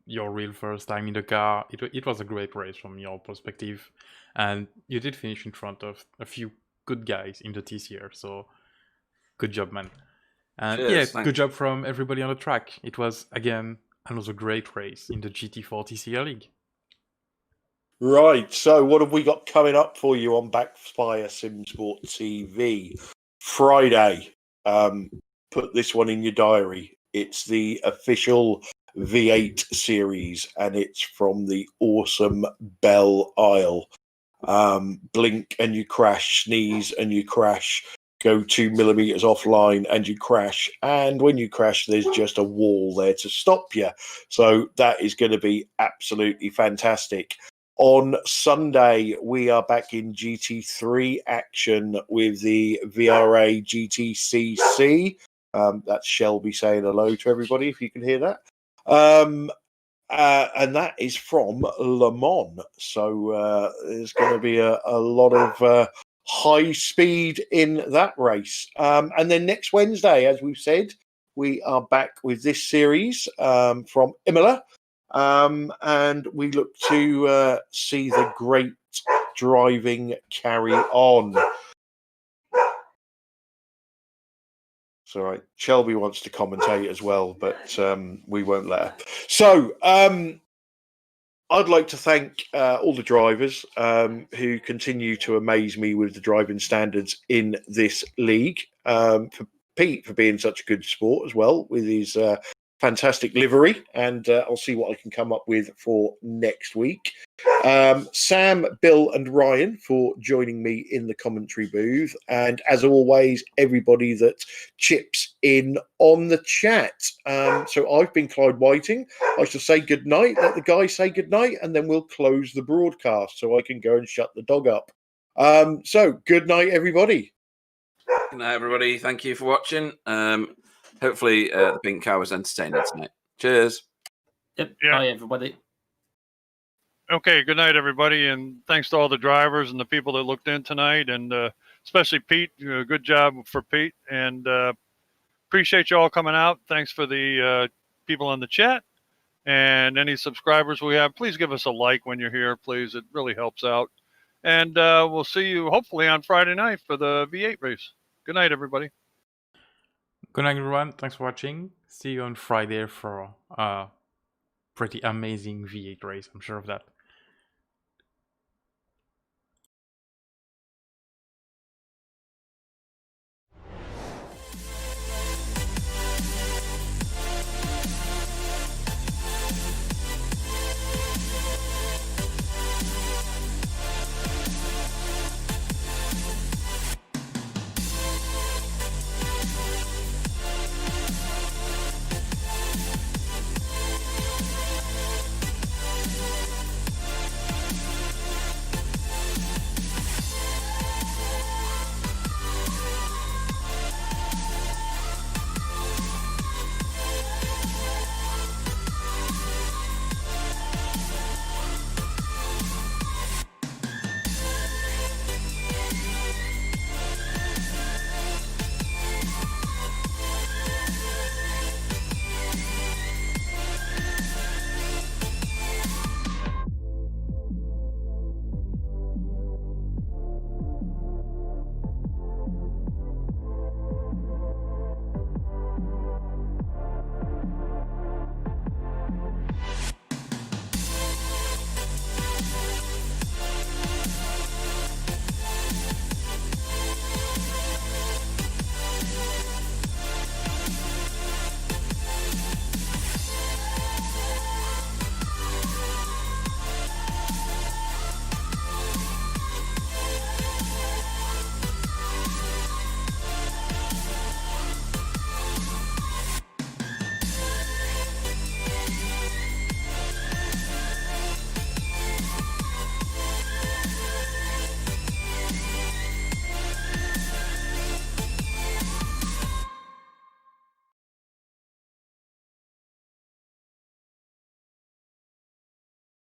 your real first time in the car. It was a great race from your perspective. And you did finish in front of a few good guys in the TCR. So good job, man. And cheers, good job from everybody on the track. It was, again, another great race in the GT4 TCR League. Right, so what have we got coming up for you on Backfire Simsport TV? Friday, put this one in your diary. It's the official V8 series, and it's from the awesome Belle Isle. Blink and you crash, sneeze and you crash, go 2 millimeters offline and you crash. And when you crash, there's just a wall there to stop you. So that is going to be absolutely fantastic. On Sunday, we are back in GT3 action with the VRA GTCC. That's Shelby saying hello to everybody, if you can hear that. And that is from Le Mans. So there's going to be a lot of high speed in that race. And then next Wednesday, as we've said, we are back with this series from Imola. And we look to see the great driving carry on. It's all right. Shelby wants to commentate as well, but we won't let her. So I'd like to thank all the drivers who continue to amaze me with the driving standards in this league. For Pete for being such a good sport as well with his fantastic livery, and I'll see what I can come up with for next week. Sam, Bill and Ryan for joining me in the commentary booth, and as always, everybody that chips in on the chat. So I've been Clyde Whiting. I shall say good night, let the guys say good night, and then we'll close the broadcast so I can go and shut the dog up. So good night, everybody. Good night, everybody. Thank you for watching. Hopefully the pink car was entertaining tonight. Cheers. Yep. Yeah. Bye, everybody. Okay, good night, everybody, and thanks to all the drivers and the people that looked in tonight, and especially Pete. Good job for Pete, and appreciate you all coming out. Thanks for the people in the chat, and any subscribers we have. Please give us a like when you're here, please. It really helps out. And we'll see you hopefully on Friday night for the V8 race. Good night, everybody. Good night, everyone. Thanks for watching. See you on Friday for a pretty amazing V8 race. I'm sure of that.